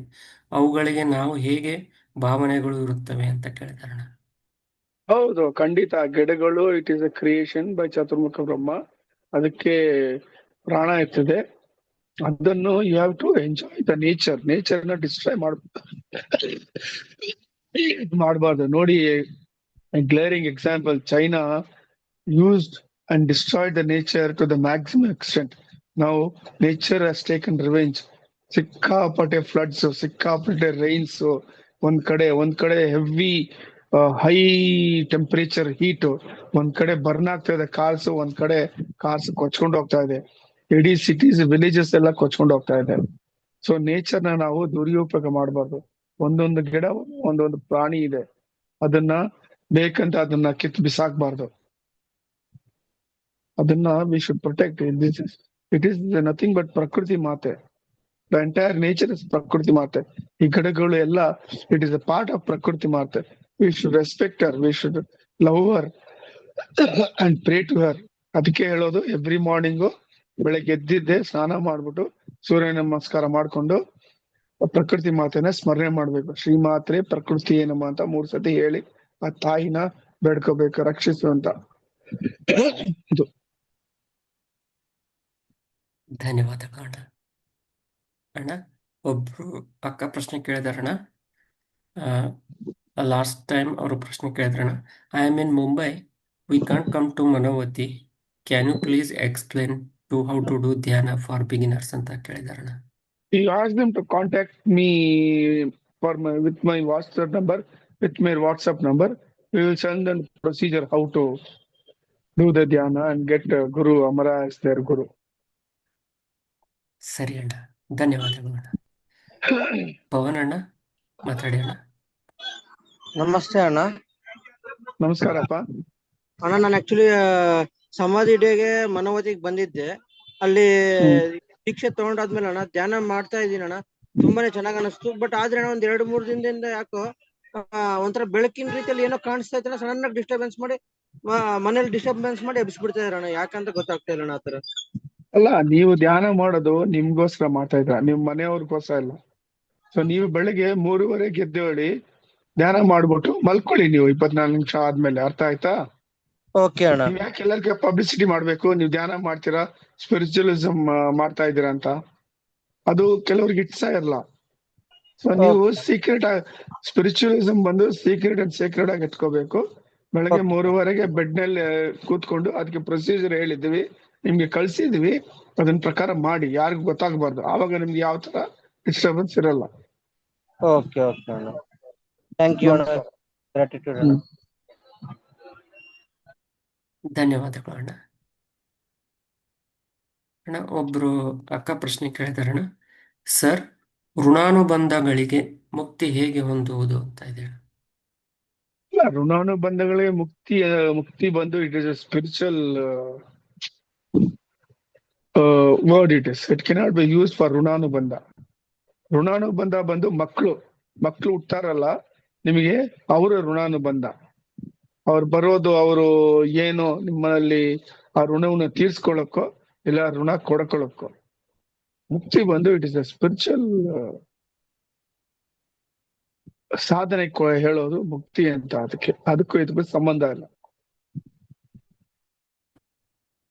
Speaker 2: ಅವುಗಳಿಗೆ ನಾವು ಹೇಗೆ ಭಾವನೆಗಳು ಇರುತ್ತವೆ ಅಂತ ಕೇಳಿದಾರಣ್ಣ.
Speaker 3: ಹೌದು, ಖಂಡಿತ. ಗಿಡಗಳು it is a creation by Chaturmukha Brahma. ಅದಕ್ಕೆ ಪ್ರಾಣ ಇರ್ತದೆ. ಅದನ್ನು you have to enjoy the nature. Nature ನ ಡಿಸ್ಟ್ರಾಯ್ ಮಾಡಬಾರ್ದು. ನೋಡಿ, glaring example, China used and destroyed the nature to the maximum extent. Now nature has taken revenge. ಸಿಕ್ಕಾಪಟ್ಟೆ ಫ್ಲಡ್ಸ್, ಸಿಕ್ಕಾಪಟ್ಟೆ Reigns, ಒಂದ್ ಕಡೆ ಹೆವಿ ಹೈ ಟೆಂಪರೇಚರ್ ಹೀಟ್, ಒಂದ್ ಕಡೆ burn ಆಗ್ತಾ ಇದೆ ಕಾರ್ಸ್, ಒಂದ್ ಕಡೆ ಕಾರ್ಸ್ ಕೊಚ್ಕೊಂಡು ಹೋಗ್ತಾ ಇದೆ. ಇಡೀ ಸಿಟೀಸ್ ವಿಲೇಜಸ್ ಎಲ್ಲ ಕೊಚ್ಕೊಂಡು ಹೋಗ್ತಾ ಇದೆ. ಸೊ ನೇಚರ್ ನ ನಾವು ದುರುಪಯೋಗ ಮಾಡಬಾರ್ದು. ಒಂದೊಂದು ಗಿಡ, ಒಂದೊಂದು ಪ್ರಾಣಿ ಇದೆ, ಅದನ್ನ ಬೇಕಂತ ಅದನ್ನ ಕಿತ್ತು ಬಿಸಾಕ್ಬಾರ್ದು. ಅದನ್ನ we should protect. It is nothing but ಪ್ರಕೃತಿ ಮಾತೆ. ದ ಎಂಟೈರ್ ನೇಚರ್ ಇಸ್ ಪ್ರಕೃತಿ ಮಾತೆ. ಈ ಗಿಡಗಳು ಎಲ್ಲ it is a part of ಪ್ರಕೃತಿ ಮಾತೆ. We should respect her, we should love her and pray to her. ಅದಕ್ಕೆ ಹೇಳೋದು, ಎವ್ರಿ ಮಾರ್ನಿಂಗು ಬೆಳಗ್ಗೆ ಎದ್ದಿದ್ದೆ ಸ್ನಾನ ಮಾಡ್ಬಿಟ್ಟು ಸೂರ್ಯ ನಮಸ್ಕಾರ ಮಾಡ್ಕೊಂಡು ಪ್ರಕೃತಿ ಮಾತೆನ ಸ್ಮರಣೆ ಮಾಡ್ಬೇಕು. ಶ್ರೀಮಾತ್ರೆ ಪ್ರಕೃತಿ ಏನಮ್ಮ ಅಂತ 3 ಸತಿ ಹೇಳಿ ಆ ತಾಯಿನ ಬೇಡ್ಕೋಬೇಕು, ರಕ್ಷಿಸು ಅಂತ. ಇದು
Speaker 2: ಧನ್ಯವಾದಗಳು ಅಣ್ಣ. ಅಣ್ಣ ಒಬ್ರು ಅಕ್ಕ ಪ್ರಶ್ನೆ ಕೇಳಿದಾರಣ್ಣ. ಲಾಸ್ಟ್ ಟೈಮ್ ಅವರು ಪ್ರಶ್ನೆ ಕೇಳಿದ್ರಣ್ಣ, I am in Mumbai, we can't come to Manovathi, can you please explain to how to do dhyana for beginners ಅಂತ ಕೇಳಿದಾರಣ್ಣ.
Speaker 3: you ask them to contact me with my WhatsApp number. We will send them procedure how to do the dhyana and get Guru Amara as their Guru.
Speaker 2: ಸರಿ ಅಣ್ಣ, ಧನ್ಯವಾದಗಳು ಅಣ್ಣ. ಪವನ್ ಅಣ್ಣ ಮಾತಾಡಿ ಅಣ್ಣ.
Speaker 5: ನಮಸ್ತೆ ಅಣ್ಣ.
Speaker 3: ನಮಸ್ಕಾರಪ್ಪ.
Speaker 5: ಅಣ್ಣ, ನಾನು ಆಕ್ಚುಲಿ ಸಮಾಧಿ ಡೇಗೆ ಮನೋವತಿಗೆ ಬಂದಿದ್ದೆ. ಅಲ್ಲಿ ದೀಕ್ಷೆ ತಗೊಂಡಾದ್ಮೇಲೆ ಅಣ್ಣ ಧ್ಯಾನ ಮಾಡ್ತಾ ಇದೀನಿ ಅಣ್ಣ. ತುಂಬಾನೇ ಚೆನ್ನಾಗ್ ಅನಿಸ್ತು. ಬಟ್ ಆದ್ರೆ ಅಣ್ಣ ಒಂದ್ 2-3 ದಿನದಿಂದ ಯಾಕೋ ಒಂಥರ ಬೆಳಕಿನ ರೀತಿಯಲ್ಲಿ ಏನೋ ಕಾಣಿಸ್ತಾ ಇತ್ತು. ಸಡನ್ ಆಗಿ ಡಿಸ್ಟರ್ಬೆನ್ಸ್ ಮಾಡಿ ಮನೇಲಿ ಡಿಸ್ಟರ್ಬೆನ್ಸ್ ಮಾಡಿ ಎಬ್ಬಿಸ್ಬಿಡ್ತಾ ಇದಾರೆ ಅಣ್ಣ. ಯಾಕಂತ ಗೊತ್ತಾಗ್ತಾ ಇಲ್ಲ ಅಣ್ಣ ಆತರ.
Speaker 3: ಅಲ್ಲ, ನೀವು ಧ್ಯಾನ ಮಾಡೋದು ನಿಮ್ಗೋಸ್ಕರ ಮಾಡ್ತಾ ಇದ್ರ, ನಿಮ್ ಮನೆಯವ್ರಿಗೋಸ್ಕರ ಇಲ್ಲ. ಸೊ ನೀವು ಬೆಳಿಗ್ಗೆ 3:30 ಎದ್ದೇಳಿ ಧ್ಯಾನ ಮಾಡ್ಬಿಟ್ಟು ಮಲ್ಕೊಳ್ಳಿ ನೀವು 24 ನಿಮಿಷ ಆದ್ಮೇಲೆ. ಅರ್ಥ ಆಯ್ತಾ?
Speaker 5: ಓಕೆ ಅಣ್ಣ.
Speaker 3: ನೀವ್ ಯಾಕೆ ಎಲ್ಲರಿಗೆ ಪಬ್ಲಿಸಿಟಿ ಮಾಡ್ಬೇಕು, ನೀವು ಧ್ಯಾನ ಮಾಡ್ತೀರಾ, ಸ್ಪಿರಿಚುವಲಿಸಮ್ ಮಾಡ್ತಾ ಇದೀರಾ ಅಂತ? ಅದು ಕೆಲವ್ರಿಗೆ ಇಷ್ಟ ಇರಲ್ಲ. ಸೊ ನೀವು ಸೀಕ್ರೆಟ್ ಸ್ಪಿರಿಚುವಲಿಸಮ್ ಬಂದು ಸೀಕ್ರೆಟ್ ಅಂಡ್ ಸೀಕ್ರೆಟ್ ಆಗಿ ಎತ್ಕೋಬೇಕು. ಬೆಳಗ್ಗೆ 3:30 ಬೆಡ್ ನಲ್ಲಿ ಕೂತ್ಕೊಂಡು ಅದಕ್ಕೆ ಪ್ರೊಸೀಜರ್ ಹೇಳಿದ್ವಿ, ನಿಮ್ಗೆ ಕಳ್ಸಿದ್ವಿ, ಅದನ್ನ ಪ್ರಕಾರ ಮಾಡಿ, ಯಾರಿಗೂ ಗೊತ್ತಾಗಬಾರ್ದು. ಆವಾಗ ನಿಮ್ಗೆ ಯಾವ ತರ ಡಿಸ್ಟರ್ಬೆನ್ಸ್ ಇರಲ್ಲ.
Speaker 5: ಓಕೆ ಓಕೆ ಅಣ್ಣ. ಥ್ಯಾಂಕ್ ಯು ಅಣ್ಣ,
Speaker 3: ನಮಸ್ಕಾರ.
Speaker 5: ಗ್ರಾಟಿಟ್ಯೂಡ್ ಅಣ್ಣ.
Speaker 3: ಹ್ಮ್.
Speaker 2: ಧನ್ಯವಾದಗಳು ಅಣ್ಣ. ಅಣ್ಣ ಒಬ್ರು ಅಕ್ಕ ಪ್ರಶ್ನೆ ಕೇಳಿದಾರಣ್ಣ. ಸರ್, ಋಣಾನುಬಂಧಗಳಿಗೆ ಮುಕ್ತಿ ಹೇಗೆ ಹೊಂದುವುದು ಅಂತ ಇದೆ ಅಣ್ಣ.
Speaker 3: ಇಲ್ಲ, ಋಣಾನುಬಂಧಗಳಿಗೆ ಮುಕ್ತಿ ಬಂದು it is a spiritual word. It cannot be use for runanubandha. ಋಣಾನುಬಂಧ ಬಂದು ಮಕ್ಕಳು ಹುಟ್ಟಾರಲ್ಲ ನಿಮಗೆ, ಅವರ ಋಣಾನುಬಂಧ. ಅವ್ರು ಬರೋದು ಅವರು ಏನು ನಿಮ್ಮಲ್ಲಿ ಆ ಋಣವನ್ನು ತೀರ್ಸ್ಕೊಳಕ್ಕೋ ಇಲ್ಲ ಋಣ ಕೊಡ್ಕೊಳಕ್ಕೋ. ಮುಕ್ತಿ ಬಂದು ಇಟ್ ಇಸ್ ಅ ಸ್ಪಿರಿಚುವಲ್ ಸಾಧನೆ ಹೇಳೋದು ಮುಕ್ತಿ ಅಂತ. ಅದಕ್ಕೂ ಇದಕ್ಕೂ ಸಂಬಂಧ ಇಲ್ಲ.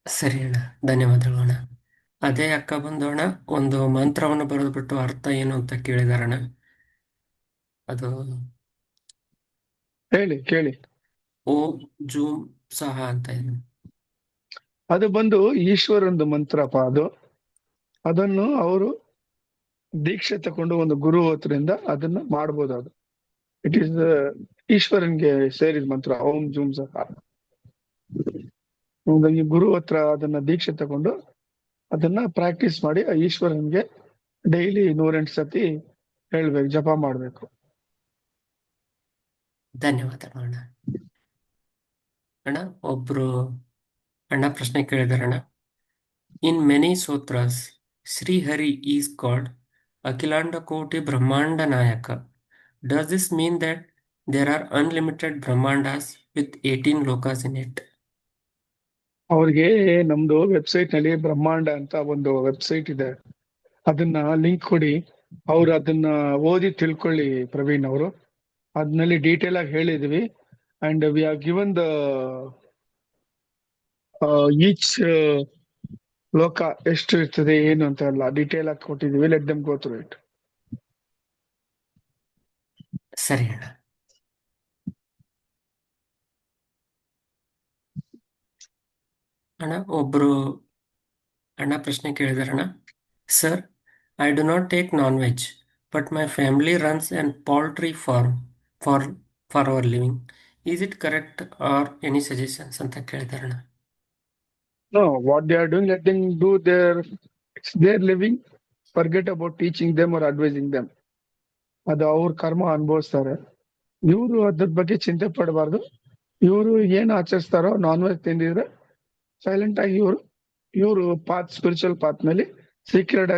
Speaker 2: ಸರಿ ಅಣ್ಣ, ಧನ್ಯವಾದಗಳು ಅಣ್ಣ. ಅದೇ ಅಕ್ಕ ಬಂದು ಅಣ್ಣ ಒಂದು ಮಂತ್ರವನ್ನು ಬರೆದ್ಬಿಟ್ಟು ಅರ್ಥ ಏನು ಅಂತ ಕೇಳಿದಾರಣ್ಣ. ಅದು
Speaker 3: ಕೇಳಿ.
Speaker 2: ಓಂ ಜೂಮ್ ಸಹ ಅಂತ ಇದೆ.
Speaker 3: ಅದು ಬಂದು ಈಶ್ವರಂದು ಮಂತ್ರಪ್ಪ. ಅದನ್ನು ಅವರು ದೀಕ್ಷೆ ತಕೊಂಡು ಒಂದು ಗುರು ಹತ್ರದಿಂದ ಅದನ್ನ ಮಾಡ್ಬೋದು. ಅದು ಇಟ್ ಈಸ್ ಈಶ್ವರನ್ಗೆ ಸೇರಿದ ಮಂತ್ರ ಓಂ ಜೂಮ್ ಸಹ. ಈ ಗುರು ಹತ್ರ ಅದನ್ನ ದೀಕ್ಷೆ ತಗೊಂಡು ಅದನ್ನ ಪ್ರಾಕ್ಟೀಸ್ ಮಾಡಿ ಆ ಈಶ್ವರನ್ಗೆ ಡೈಲಿ 108 ಸತಿ ಹೇಳ್ಬೇಕು, ಜಪ ಮಾಡ್ಬೇಕು.
Speaker 2: ಧನ್ಯವಾದಗಳು ಅಣ್ಣ. ಅಣ್ಣ ಒಬ್ರು ಅಣ್ಣ ಪ್ರಶ್ನೆ ಕೇಳಿದಾರಣ್ಣ. In many sutras Srihari is called Akhilanda Koti Brahmanda Nayaka. Does this mean that there are unlimited brahmandas with 18 lokas in it?
Speaker 3: ಅವ್ರಿಗೆ ನಮ್ದು ವೆಬ್ಸೈಟ್ ನಲ್ಲಿ ಬ್ರಹ್ಮಾಂಡ ಅಂತ ಒಂದು ವೆಬ್ಸೈಟ್ ಇದೆ, ಅದನ್ನ ಲಿಂಕ್ ಕೊಡಿ. ಅವ್ರು ಅದನ್ನ ಓದಿ ತಿಳ್ಕೊಳ್ಳಿ ಪ್ರವೀಣ್ ಅವರು. ಅದ್ನಲ್ಲಿ ಡೀಟೇಲ್ ಆಗಿ ಹೇಳಿದ್ವಿ. And we are given the each loka ಎಷ್ಟು ಇರ್ತದೆ ಏನು ಅಂತ ಎಲ್ಲ ಡೀಟೇಲ್ ಆಗಿ ಕೊಟ್ಟಿದೀವಿ. Let them go through it.
Speaker 2: ಸರಿ ಅಣ್ಣ. ಅಣ್ಣ ಒಬ್ರು ಅಣ್ಣ ಪ್ರಶ್ನೆ ಕೇಳಿದಾರಣ್ಣ. Sir, I do not take non veg, but my family runs on poultry farm for our living. Is it correct or any suggestions ಅಂತ ಕೇಳಿದಾರಣ್ಣ.
Speaker 3: No, what they are doing, let them do it's their living. Forget about teaching them or advising them. ಅದು ಅವ್ರ ಕರ್ಮ ಅನುಭವಿಸ್ತಾರೆ. ಇವರು ಅದ್ರ ಬಗ್ಗೆ ಚಿಂತೆ ಪಡಬಾರ್ದು. ಇವರು ಏನ್ ಆಚರಿಸ್ತಾರೋ, ನಾನ್ ವೆಜ್ ತಿಂದಿದ್ರೆ ಸೈಲೆಂಟ್ ಆಗಿ ಇವರು ಸ್ಪಿರಿಚುವಲ್ ಪಾತ್ ನಲ್ಲಿ ಸೀಕ್ರೆಟ್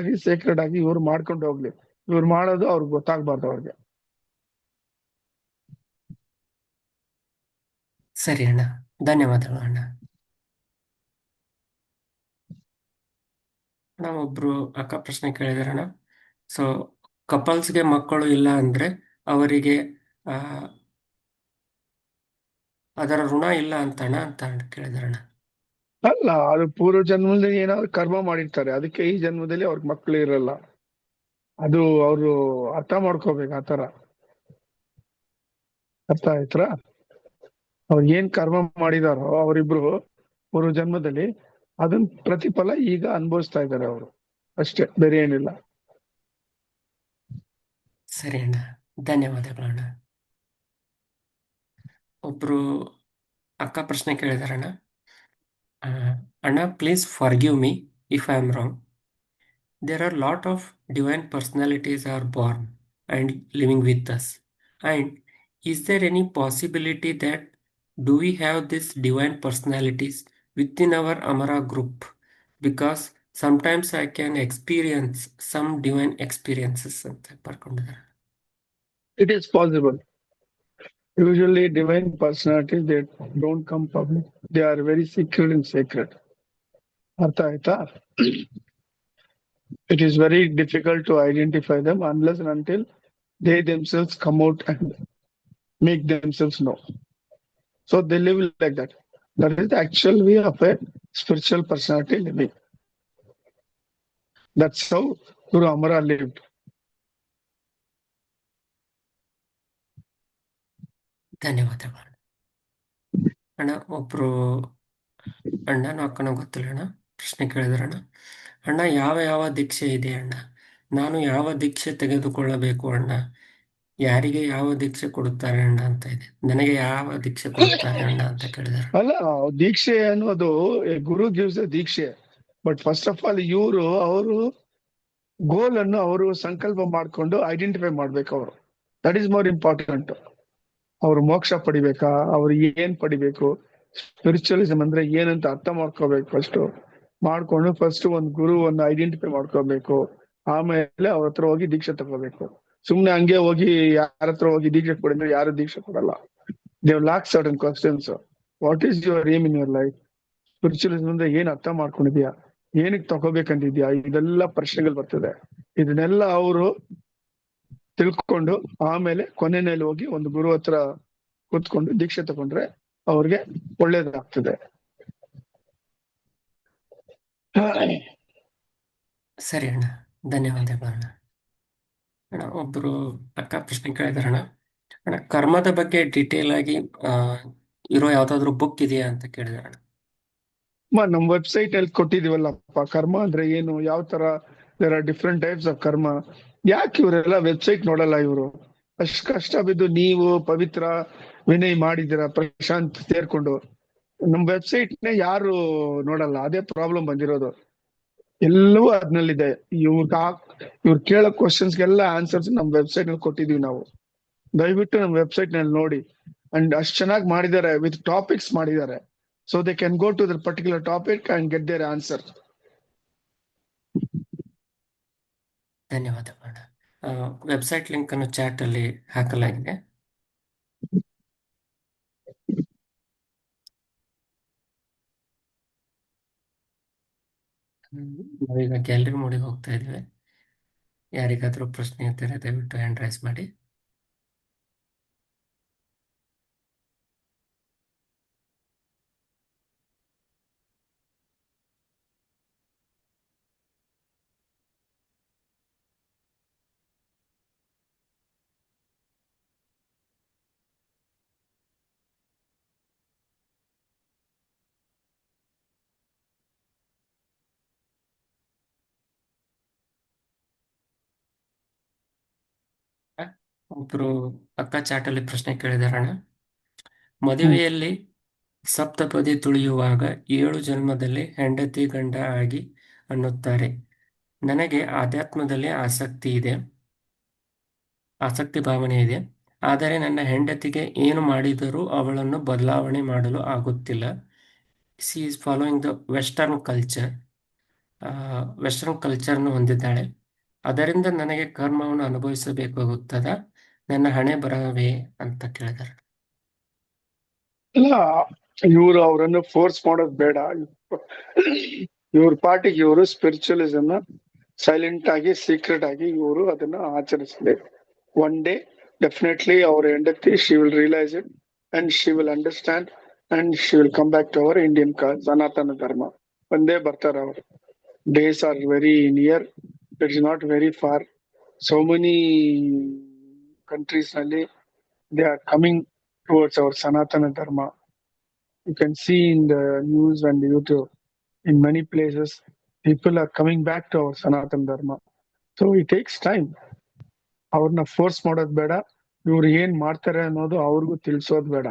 Speaker 3: ಆಗಿ ಇವ್ರು ಮಾಡ್ಕೊಂಡು ಹೋಗ್ಲಿ. ಇವ್ರು ಮಾಡೋದು ಅವ್ರಿಗೆ ಗೊತ್ತಾಗ್ಬಾರ್ದು ಅವ್ರಿಗೆ.
Speaker 2: ಸರಿ ಅಣ್ಣ, ಧನ್ಯವಾದಗಳು ಅಣ್ಣ. ನಾವು ಒಬ್ರು ಅಕ್ಕ ಪ್ರಶ್ನೆ ಕೇಳಿದಾರಣ್ಣ. ಸೊ ಕಪಲ್ಸ್ಗೆ ಮಕ್ಕಳು ಇಲ್ಲ ಅಂದ್ರೆ ಅವರಿಗೆ ಅದರ ಋಣ ಇಲ್ಲ ಅಂತಣ್ಣ ಅಂತ ಕೇಳಿದಾರಣ್ಣ.
Speaker 3: ಅಲ್ಲ, ಅದು ಪೂರ್ವ ಜನ್ಮದಲ್ಲಿ ಏನಾದ್ರು ಕರ್ಮ ಮಾಡಿರ್ತಾರೆ, ಅದಕ್ಕೆ ಈ ಜನ್ಮದಲ್ಲಿ ಅವ್ರಿಗೆ ಮಕ್ಕಳು ಇರಲ್ಲ. ಅದು ಅವರು ಅರ್ಥ ಮಾಡ್ಕೋಬೇಕು. ಆತರ ಅರ್ಥ ಆಯ್ತಾ? ಅವ್ರು ಏನ್ ಕರ್ಮ ಮಾಡಿದಾರೋ ಅವರಿಬ್ರು ಪೂರ್ವ ಜನ್ಮದಲ್ಲಿ, ಅದನ್ನ ಪ್ರತಿಫಲ ಈಗ ಅನುಭವಿಸ್ತಾ ಇದ್ದಾರೆ ಅವರು ಅಷ್ಟೇ, ಬೇರೆ ಏನಿಲ್ಲ.
Speaker 2: ಸರಿ ಅಣ್ಣ, ಧನ್ಯವಾದಗಳು ಅಣ್ಣ. ಒಬ್ರು ಅಕ್ಕ ಪ್ರಶ್ನೆ ಕೇಳಿದಾರಣ್ಣ. ಅಣ್ಣ, please forgive me if I am wrong. There are lot of divine personalities are born and living with us. And is there any possibility that do we have these divine personalities within our Amara group? Because sometimes I can experience some divine experiences ಅಂತ ಬರ್ಕೊಂಡಿದ್ದಾರೆ.
Speaker 3: It is possible. Usually divine personalities, they don't come public. They are very secret and sacred. ಅರ್ಥ ಆಯ್ತಾ? It is very difficult to identify them unless and until they themselves come out and make themselves known. So they live like that. That is the actual way of a spiritual personality living. That's how Guru Amara lived.
Speaker 2: ಧನ್ಯವಾದಗಳು ಅಣ್ಣ. ಒಬ್ರು ಅಣ್ಣನೂ ಅಕ್ಕನೂ ಗೊತ್ತಿಲ್ಲ ಅಣ್ಣ, ಪ್ರಶ್ನೆ ಕೇಳಿದ್ರಣ್ಣ. ಅಣ್ಣ, ಯಾವ ದೀಕ್ಷೆ ಇದೆ ಅಣ್ಣ? ನಾನು ಯಾವ ದೀಕ್ಷೆ ತೆಗೆದುಕೊಳ್ಳಬೇಕು ಅಣ್ಣ? ಯಾರಿಗೆ ಯಾವ ದೀಕ್ಷೆ ಕೊಡುತ್ತಾರೆ ಅಣ್ಣ ಅಂತ ಇದೆ. ನನಗೆ ಯಾವ ದೀಕ್ಷೆ ಕೊಡುತ್ತಾರೆ ಅಣ್ಣ ಅಂತ ಕೇಳಿದಾರೆ.
Speaker 3: ಅಲ್ಲ, ದೀಕ್ಷೆ ಅನ್ನೋದು ಗುರು ಗಿವ್ಸ್ ದೀಕ್ಷೆ. ಬಟ್ ಫಸ್ಟ್ ಆಫ್ ಆಲ್ ಅವರು ಗೋಲ್ ಅನ್ನು ಅವರು ಸಂಕಲ್ಪ ಮಾಡ್ಕೊಂಡು ಐಡೆಂಟಿಫೈ ಮಾಡ್ಬೇಕು. ಅವರು ದಟ್ ಈಸ್ ಮೋರ್ ಇಂಪಾರ್ಟೆಂಟ್. ಅವ್ರು ಮೋಕ್ಷ ಪಡಿಬೇಕಾ, ಅವ್ರು ಏನ್ ಪಡಿಬೇಕು, ಸ್ಪಿರಿಚುವಲಿಸಮ್ ಅಂದ್ರೆ ಏನಂತ ಅರ್ಥ ಮಾಡ್ಕೋಬೇಕು. ಮಾಡ್ಕೊಂಡು ಫಸ್ಟ್ ಒಂದು ಗುರುವನ್ನು ಐಡೆಂಟಿಫೈ ಮಾಡ್ಕೋಬೇಕು. ಆಮೇಲೆ ಅವ್ರ ಹತ್ರ ಹೋಗಿ ದೀಕ್ಷೆ ತಗೋಬೇಕು. ಸುಮ್ನೆ ಹಂಗೆ ಹೋಗಿ ಯಾರ ಹತ್ರ ಹೋಗಿ ದೀಕ್ಷೆ ಕೊಡಿದ್ರೆ ಯಾರು ದೀಕ್ಷೆ ಕೊಡಲ್ಲ. They lack certain questions. What is your aim in your life? Spiritualism ಅಂದ್ರೆ ಏನ್ ಅರ್ಥ ಮಾಡ್ಕೊಂಡಿದ್ಯಾ, ಏನಕ್ಕೆ ತಗೋಬೇಕಂತಿದ್ಯಾ, ಇದೆಲ್ಲ ಪ್ರಶ್ನೆಗಳು ಬರ್ತದೆ. ಇದನ್ನೆಲ್ಲ ಅವರು ತಿಳ್ಕೊಂಡು ಆಮೇಲೆ ಕೊನೆಯಲ್ಲಿ ಹೋಗಿ ಒಂದು ಗುರು ಹತ್ರ ಕೂತ್ಕೊಂಡು ದೀಕ್ಷೆ ತಗೊಂಡ್ರೆ ಅವ್ರಿಗೆ ಒಳ್ಳೇದಾಗ್ತದೆ.
Speaker 2: ಸರಿ ಅಣ್ಣ, ಧನ್ಯವಾದಗಳು ಅಣ್ಣ. ಅಣ್ಣ, ಒಬ್ರು ಅಕ್ಕ ಪ್ರಶ್ನೆ ಕೇಳಿದಾರಣ್ಣ. ಅಣ್ಣ, ಕರ್ಮದ ಬಗ್ಗೆ ಡೀಟೇಲ್ ಆಗಿ ಇರೋ ಯಾವ್ದಾದ್ರು ಬುಕ್ ಇದೆಯಾ ಅಂತ ಕೇಳಿದಾರಣ್ಣ.
Speaker 3: ನಮ್ ವೆಬ್ಸೈಟ್ ಅಲ್ಲಿ ಕೊಟ್ಟಿದೀವಲ್ಲಪ್ಪ, ಕರ್ಮ ಅಂದ್ರೆ ಏನು, ಯಾವ ತರ there are different types of karma. ಯಾಕೆ ಇವರೆಲ್ಲ ವೆಬ್ಸೈಟ್ ನೋಡಲ್ಲ? ಇವರು ಅಷ್ಟ್ ಕಷ್ಟ ಬಿದ್ದು ನೀವು ಪವಿತ್ರ ವಿನಯ್ ಮಾಡಿದಿರ, ಪ್ರಶಾಂತ್ ಸೇರ್ಕೊಂಡು ನಮ್ ವೆಬ್ಸೈಟ್ ನೇ ಯಾರು ನೋಡಲ್ಲ. ಅದೇ ಪ್ರಾಬ್ಲಮ್ ಬಂದಿರೋದು. ಎಲ್ಲವೂ ಅದ್ನಲ್ಲಿದೆ. ಇವ್ರು ಕೇಳೋ ಕ್ವಶನ್ಸ್ಗೆಲ್ಲ ಆನ್ಸರ್ಸ್ ನಮ್ ವೆಬ್ಸೈಟ್ ನಲ್ಲಿ ಕೊಟ್ಟಿದೀವಿ ನಾವು. ದಯವಿಟ್ಟು ನಮ್ ವೆಬ್ಸೈಟ್ ನಲ್ಲಿ ನೋಡಿ. ಅಂಡ್ ಅಷ್ಟ್ ಚೆನ್ನಾಗಿ ಮಾಡಿದ್ದಾರೆ, ವಿತ್ ಟಾಪಿಕ್ಸ್ ಮಾಡಿದ್ದಾರೆ. So they can go to the particular topic and get their answer.
Speaker 2: ಧನ್ಯವಾದಗಳು ಅಣ್ಣ. ವೆಬ್ಸೈಟ್ ಲಿಂಕ್ ಅನ್ನು ಚಾಟ್ ಅಲ್ಲಿ ಹಾಕಲಾಗಿದೆ. ನಾವೀಗ ಗ್ಯಾಲರಿ ಮೋಡಿಗೆ ಹೋಗ್ತಾ ಇದ್ವಿ. ಯಾರಿಗಾದ್ರೂ ಪ್ರಶ್ನೆ ಇದ್ದರೆ ದಯವಿಟ್ಟು ಹ್ಯಾಂಡ್ ರೈಸ್ ಮಾಡಿ. ಒಬ್ರು ಅಕ್ಕ ಚಾಟಲ್ಲಿ ಪ್ರಶ್ನೆ ಕೇಳಿದಾರಣ್ಣ. ಮದುವೆಯಲ್ಲಿ ಸಪ್ತಪದಿ ತುಳಿಯುವಾಗ 7 ಜನ್ಮದಲ್ಲಿ ಹೆಂಡತಿ ಗಂಡ ಆಗಿ ಅನ್ನುತ್ತಾರೆ. ನನಗೆ ಆಧ್ಯಾತ್ಮದಲ್ಲಿ ಆಸಕ್ತಿ ಭಾವನೆ ಇದೆ. ಆದರೆ ನನ್ನ ಹೆಂಡತಿಗೆ ಏನು ಮಾಡಿದರೂ ಅವಳನ್ನು ಬದಲಾವಣೆ ಮಾಡಲು ಆಗುತ್ತಿಲ್ಲ. She is following the western ಕಲ್ಚರ್ನು ಹೊಂದಿದ್ದಾಳೆ. ಅದರಿಂದ ನನಗೆ ಕರ್ಮವನ್ನು ಅನುಭವಿಸಬೇಕಾಗುತ್ತದಾ? ನನ್ನ ಹಣೆ ಬರವೇ ಅಂತ ಕೇಳಿದಾರೆ.
Speaker 3: ಇಲ್ಲ, ಇವರು ಅವರನ್ನು ಫೋರ್ಸ್ ಮಾಡೋದು ಬೇಡ. ಇವ್ರ ಪಾರ್ಟಿಗೆ ಇವರು ಸ್ಪಿರಿಚುವಲಿಸಮ್ ಸೈಲೆಂಟ್ ಆಗಿ ಸೀಕ್ರೆಟ್ ಆಗಿ ಇವರು ಅದನ್ನ ಆಚರಿಸಲಿ. ಒನ್ ಡೇ ಡೆಫಿನೆಟ್ಲಿ ಅವ್ರ ಹೆಂಡತಿ she will realise it and she will understand and she will come back to our Indian Sanatana Dharma. ಒಂದೇ ಬರ್ತಾರ ಅವರು. Days are very near, it is not very far. So many countries ನಲ್ಲಿ they are coming towards our Sanatana Dharma. You can see in the news and YouTube, in many places, people are coming back to our Sanatana Dharma. So it takes time. ಅವ್ರನ್ನ force ಮಾಡೋದು ಬೇಡ. ಇವ್ರು ಏನ್ ಮಾಡ್ತಾರೆ ಅನ್ನೋದು ಅವ್ರಿಗೂ ತಿಳಿಸೋದು ಬೇಡ.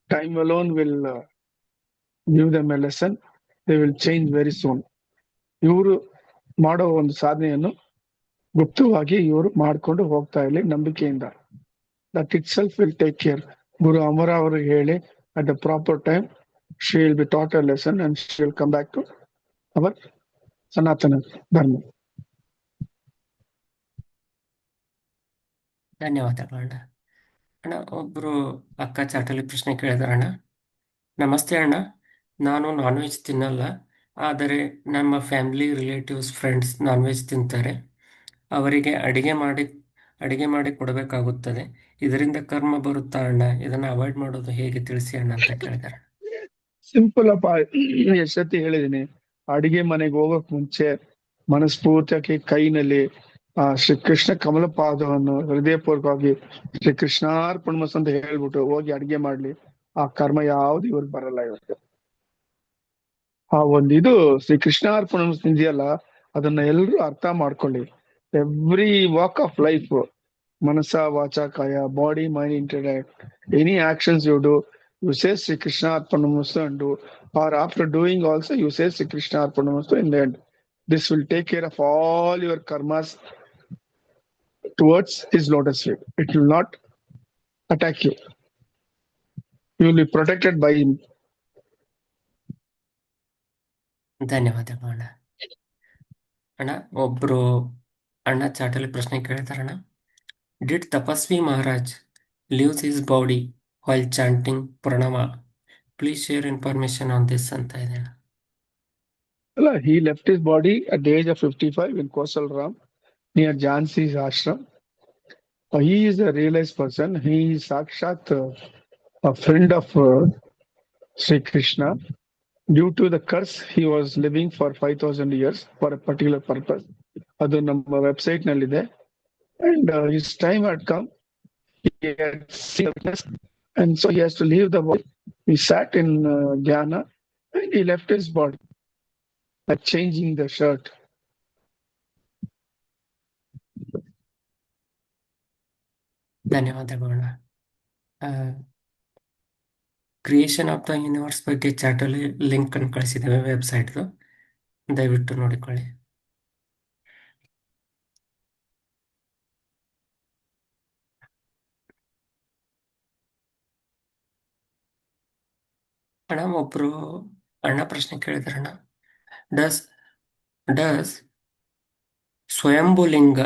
Speaker 3: Time alone will give them A lesson. They will change very soon. ಇವರು ಮಾಡೋ ಒಂದು ಸಾಧನೆಯನ್ನು ಗುಪ್ತವಾಗಿ ಇವರು ಮಾಡ್ಕೊಂಡು ಹೋಗ್ತಾ ಇರಲಿ ನಂಬಿಕೆಯಿಂದ. That it self will take care. Guru Amara ಅವರು ಹೇಳಿ at the proper time she will be taught a lesson and she will come back to our Sanatana Dharma.
Speaker 2: ಧನ್ಯವಾದಗಳು ಅಣ್ಣ. ಅಣ್ಣ, ಒಬ್ರು ಅಕ್ಕ ಚಾಟಲ್ಲಿ ಪ್ರಶ್ನೆ ಕೇಳಿದಾರಣ್ಣ. ನಮಸ್ತೆ ಅಣ್ಣ, ನಾನು ನಾನ್ ವೆಜ್ ತಿನ್ನಲ್ಲ. ಆದರೆ ನಮ್ಮ family relatives friends non veg ತಿಂತಾರೆ. ಅವರಿಗೆ ಅಡಿಗೆ ಮಾಡಿ ಕೊಡಬೇಕಾಗುತ್ತದೆ. ಇದರಿಂದ ಕರ್ಮ ಬರುತ್ತಾ ಅಣ್ಣ? ಇದನ್ನ ಅವಾಯ್ಡ್ ಮಾಡೋದು ಹೇಗೆ ತಿಳಿಸಿ ಅಣ್ಣ ಅಂತ ಕೇಳಿದಾರೆ.
Speaker 3: ಸಿಂಪಲ್ ಅಪ್ಪ, ಎಷ್ಟೊತ್ತಿ ಹೇಳಿದೀನಿ. ಅಡಿಗೆ ಮನೆಗೆ ಹೋಗಕ್ ಮುಂಚೆ ಮನಸ್ಫೂರ್ತಿಯಾಗಿ ಕೈನಲ್ಲಿ ಶ್ರೀ ಕೃಷ್ಣ ಕಮಲ ಪಾದವನ್ನು ಹೃದಯಪೂರ್ವಕವಾಗಿ ಶ್ರೀ ಕೃಷ್ಣಾರ್ಪಣಮಸ್ತು ಅಂತ ಹೇಳ್ಬಿಟ್ಟು ಹೋಗಿ ಅಡಿಗೆ ಮಾಡ್ಲಿ. ಆ ಕರ್ಮ ಯಾವ್ದು ಇವ್ರಿಗೆ ಬರಲ್ಲ. ಇವತ್ತು ಆ ಇದು ಶ್ರೀ ಕೃಷ್ಣಾರ್ಪಣಮಸ್ತು ಇದೆಯಲ್ಲ, ಅದನ್ನ ಎಲ್ರು ಅರ್ಥ ಮಾಡ್ಕೊಳ್ಳಿ. Every walk of life Manasa, Vacha, Kaya, body, mind, intellect. Any actions you do, you say Sri Krishna Arpanamastu and do. Or after doing also, you say Sri Krishna Arpanamastu in the end. This will take care of all your karmas towards his lotus feet. It will not attack you. You will be protected by him.
Speaker 2: ಧನ್ಯವಾದಗಳು ಅಣ್ಣ. ಅಣ್ಣ ಒಬ್ರು ಅಣ್ಣ ಚಾಟಲ್ಲಿ ಪ್ರಶ್ನೆ ಕೇಳ್ತಾರಣ್ಣ. Did Tapasvi Maharaj leaves his body while chanting Pranava? Please share information on this ಅಂತ ಇದೆ ಅಣ್ಣ.
Speaker 3: He left his body at the age of 55 in Kosal Ram near Jhansi's ashram. He is a realized person. He is Sakshat, a friend of Sri Krishna. Due to the curse, he was living for 5,000 years for a particular purpose. Adu ನಮ್ಮ website ನಲ್ಲಿದೆ. And his time had come. He had seen witness, and so he has to leave the body. He sat in Jnana and he left his body, like changing the shirt.
Speaker 2: ಧನ್ಯವಾದಗಳು ಅಣ್ಣ. Creation of the universe ಬಗ್ಗೆ ಚಾಟಲ್ಲಿ link ಅನ್ನು ಕಳಿಸಿದ್ದೇವೆ ವೆಬ್ಸೈಟ್ದು, ದಯವಿಟ್ಟು ನೋಡಿಕೊಳ್ಳಿ. ಅಣ್ಣ ಒಬ್ರು ಅಣ್ಣ ಪ್ರಶ್ನೆ ಕೇಳಿದಾರಣ್ಣ. Does Swayambhu linga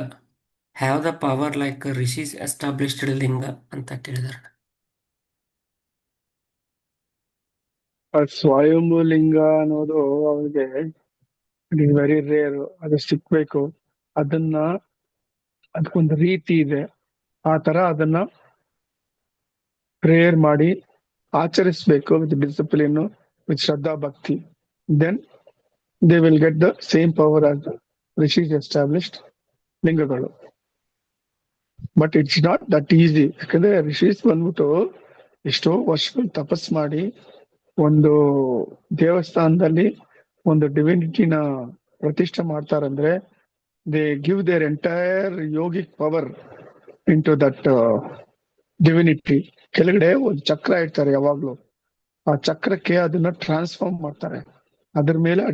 Speaker 2: have the power like rishis established linga ಅಂತ ಕೇಳಿದಾರಣ್ಣ.
Speaker 3: ಸ್ವಯಂಭೂ ಲಿಂಗ ಅನ್ನೋದು ಅವ್ರಿಗೆ ವೆರಿ ರೇರ್. ಅದು ಸಿಕ್ಬೇಕು. ಅದಕ್ಕೊಂದು ರೀತಿ ಇದೆ. ಆ ತರ ಅದನ್ನ ಪ್ರೇಯರ್ ಮಾಡಿ ಆಚರಿಸ್ಬೇಕು with discipline, with Shraddha Bhakti. Then they will get the same power as the rishis established ಲಿಂಗಗಳು. But it's not that easy. ಯಾಕಂದ್ರೆ ರಿಷೀಸ್ ಬಂದ್ಬಿಟ್ಟು ಎಷ್ಟೋ ವರ್ಷಗಳು ತಪಸ್ ಮಾಡಿ ಒಂದು ದೇವಸ್ಥಾನದಲ್ಲಿ ಒಂದು ಡಿವಿನಿಟಿನ ಪ್ರತಿಷ್ಠೆ ಮಾಡ್ತಾರಂದ್ರೆ they give their entire yogic power into that divinity. ಕೆಳಗಡೆ ಒಂದು ಚಕ್ರ ಇಡ್ತಾರೆ ಯಾವಾಗ್ಲೂ. ಆ ಚಕ್ರಕ್ಕೆ ಅದನ್ನ ಟ್ರಾನ್ಸ್ಫಾರ್ಮ್ ಮಾಡ್ತಾರೆ. ಅದ್ರ ಮೇಲೆ ಆ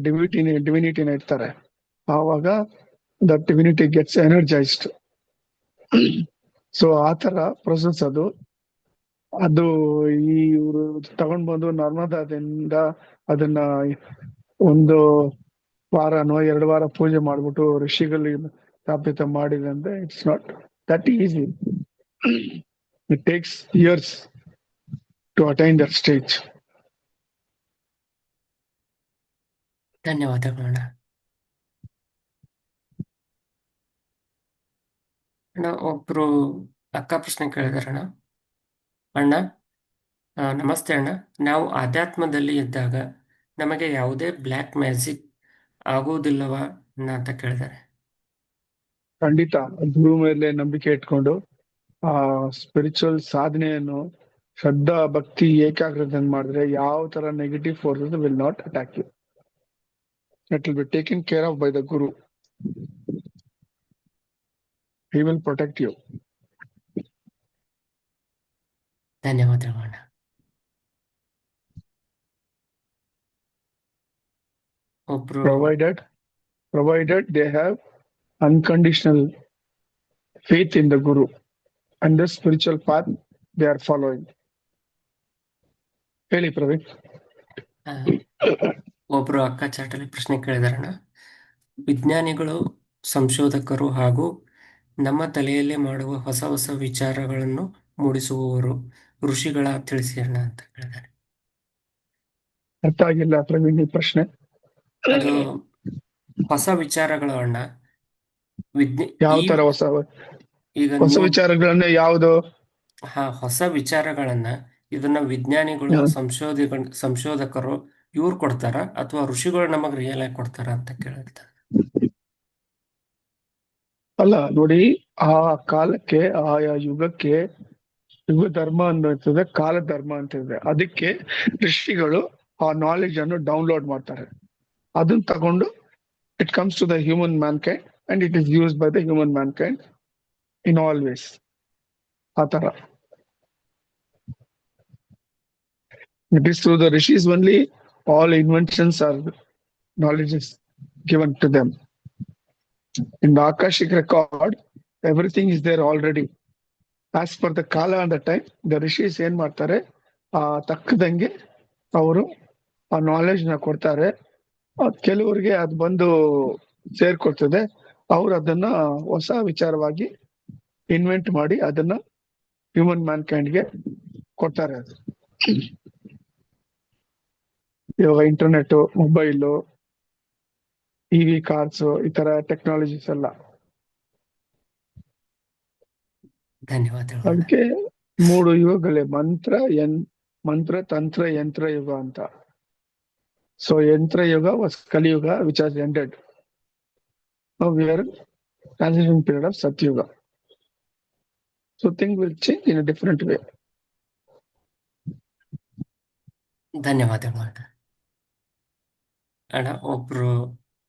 Speaker 3: ಡಿವಿನಿಟಿನ ಇಡ್ತಾರೆ. ಆವಾಗ that divinity gets energised. So ಆ ತರ ಪ್ರೊಸೆಸ್ ಅದು. ಇವರು ತಗೊಂಡ್ ಬಂದು ನರ್ಮದಾದಿಂದ ಅದನ್ನ ಒಂದು ವಾರನೋ 2 ವಾರ ಪೂಜೆ ಮಾಡ್ಬಿಟ್ಟು ಋಷಿಗಳಿಗೆ ಸ್ಥಾಪಿತ ಮಾಡಿದಂದ್ರೆ it's not that easy. It takes years to attain that stage.
Speaker 2: ಧನ್ಯವಾದಗಳು ಅಣ್ಣ. ಅಣ್ಣ ಒಬ್ರು ಅಕ್ಕ ಪ್ರಶ್ನೆ ಕೇಳಿದಾರಣ್ಣ. ಅಣ್ಣ ನಮಸ್ತೆ ಅಣ್ಣ, ನಾವು ಆಧ್ಯಾತ್ಮದಲ್ಲಿ ಇದ್ದಾಗ ನಮಗೆ ಯಾವುದೇ ಬ್ಲ್ಯಾಕ್ ಮ್ಯಾಜಿಕ್ ಆಗುವುದಿಲ್ಲವಾ ಅಂತ ಕೇಳಿದ್ದಾರೆ.
Speaker 3: ಖಂಡಿತ. ಗುರು ಮೇಲೆ ನಂಬಿಕೆ ಇಟ್ಕೊಂಡು ಆ ಸ್ಪಿರಿಚುವಲ್ ಸಾಧನೆಯನ್ನು ಶ್ರದ್ಧಾ ಭಕ್ತಿ ಏಕಾಗ್ರತೆ ಮಾಡಿದ್ರೆ ಯಾವ ತರ negative forces will not attack you. It will be taken care of by the guru. He will protect you.
Speaker 2: ಧನ್ಯವಾದಗಳು ಅಣ್ಣ. ಒಬ್ರು
Speaker 3: provided they have unconditional faith in the Guru and the spiritual path they are following. ಹೇಳಿ ಪ್ರವೀಣ್.
Speaker 2: ಒಬ್ರು ಅಕ್ಕ ಚಾಟಲ್ಲಿ ಪ್ರಶ್ನೆ ಕೇಳಿದಾರಣ್ಣ. ವಿಜ್ಞಾನಿಗಳು, ಸಂಶೋಧಕರು ಹಾಗೂ ನಮ್ಮ ತಲೆಯಲ್ಲೇ ಮಾಡುವ ಹೊಸ ಹೊಸ ವಿಚಾರಗಳನ್ನು ಮೂಡಿಸುವವರು ಋಷಿಗಳ ತಿಳಿಸಿ ಅಣ್ಣ ಅಂತ ಕೇಳಿದ್ದಾರೆ.
Speaker 3: ಅರ್ಥ ಆಗಿಲ್ಲ ಪ್ರವೀಣ್ ಈ ಪ್ರಶ್ನೆ.
Speaker 2: ಅದು ಹೊಸ ವಿಚಾರಗಳು ಅಣ್ಣ.
Speaker 3: ಯಾವ ತರ
Speaker 2: ಈಗ
Speaker 3: ಹೊಸ ವಿಚಾರಗಳನ್ನ ಯಾವುದು?
Speaker 2: ಹೊಸ ವಿಚಾರಗಳನ್ನ ಇದನ್ನ ವಿಜ್ಞಾನಿಗಳು, ಸಂಶೋಧಕರು ಇವ್ರು ಕೊಡ್ತಾರ ಅಥವಾ ಋಷಿಗಳು ನಮಗ್ ರಿಯಲ್ ಆಗಿ ಕೊಡ್ತಾರ ಅಂತ ಕೇಳ್ತಾರೆ.
Speaker 3: ಅಲ್ಲ ನೋಡಿ, ಆ ಕಾಲಕ್ಕೆ ಆಯಾ ಯುಗಕ್ಕೆ ಯುಗ ಧರ್ಮ ಅಂತ ಕಾಲ ಧರ್ಮ ಅಂತ ಇದೆ. ಅದಕ್ಕೆ ಋಷಿಗಳು ಆ ನಾಲೆಜ್ ಅನ್ನು ಡೌನ್ಲೋಡ್ ಮಾಡ್ತಾರೆ. ಅದನ್ನ ತಗೊಂಡು it comes to the human mankind and it is used by the human mankind in all ways. ಆ ತರ. It is through the rishis only all inventions are knowledge is given to them. In the Akashic record, everything is there already. As per the kala and the time, the rishis ಏನ್ ಮಾಡ್ತಾರೆ ತಕ್ಕದಂಗೆ ಅವರು ಆ knowledge ನ ಕೊಡ್ತಾರೆ. ಕೆಲವರಿಗೆ ಅದು ಬಂದು ಸೇರ್ಕೊಳ್ತದೆ, ಅವ್ರು ಅದನ್ನ ಹೊಸ ವಿಚಾರವಾಗಿ ಇನ್ವೆಂಟ್ ಮಾಡಿ ಅದನ್ನ ಹ್ಯೂಮನ್ ಮ್ಯಾನ್ ಕೈಂಡ್ಗೆ ಕೊಡ್ತಾರೆ. ಅದು ಇವಾಗ ಇಂಟರ್ನೆಟ್, ಮೊಬೈಲು, ಇವಿ ಕಾರ್ಸ್, ಈ ತರ ಟೆಕ್ನಾಲಜೀಸ್ ಎಲ್ಲ.
Speaker 2: ಧನ್ಯವಾದಗಳು.
Speaker 3: ಅದಕ್ಕೆ 3 ಯುಗಗಳೇ ಮಂತ್ರ ತಂತ್ರ ಯಂತ್ರ ಯುಗ ಅಂತ. ಸೊ ಯಂತ್ರ ಯುಗ ವಾಸ್ ಕಲಿಯುಗ which has ended. Now we are transition period of Satyuga. So things will change in a different way.
Speaker 2: ಧನ್ಯವಾದಗಳು ಅಣ್ಣ. ಅಣ್ಣ, ಒಬ್ರು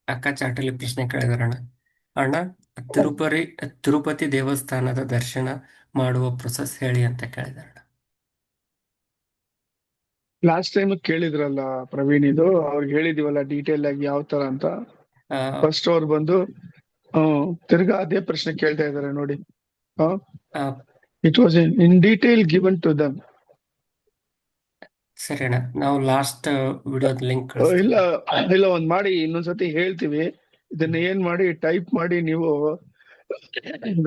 Speaker 2: ಅಕ್ಕ ಚಾಟಲ್ಲಿ ಪ್ರಶ್ನೆ ಕೇಳಿದಾರಣ್ಣ. ಅಣ್ಣ, ತಿರುಪತಿ ದೇವಸ್ಥಾನದ ದರ್ಶನ ಮಾಡುವ ಪ್ರೊಸೆಸ್ ಹೇಳಿ ಅಂತ ಕೇಳಿದಾರಣ್ಣ.
Speaker 3: ಲಾಸ್ಟ್ ಟೈಮ್ ಕೇಳಿದ್ರಲ್ಲ ಪ್ರವೀಣ್, ಇದು ಅವ್ರಿಗೆ ಹೇಳಿದೀವಲ್ಲ ಡೀಟೇಲ್ ಆಗಿ ಯಾವ ತರ ಅಂತ.
Speaker 2: ಆ,
Speaker 3: ಫಸ್ಟ್ ಅವ್ರು ಬಂದು ತಿರ್ಗಾ ಅದೇ ಪ್ರಶ್ನೆ ಕೇಳ್ತಾ ಇದಾರೆ ನೋಡಿ.
Speaker 2: ಆ,
Speaker 3: it was in detail given to them.
Speaker 2: ಸರಿ ಅಣ್ಣ, ನಾವು ಲಾಸ್ಟ್ ವಿಡಿಯೋದ ಲಿಂಕ್
Speaker 3: ಇಲ್ಲ ಇಲ್ಲ, ಒಂದ್ ಮಾಡಿ ಇನ್ನೊಂದ್ಸತಿ ಹೇಳ್ತೀವಿ. ಇದನ್ನ ಏನ್ ಮಾಡಿ ಟೈಪ್ ಮಾಡಿ ನೀವು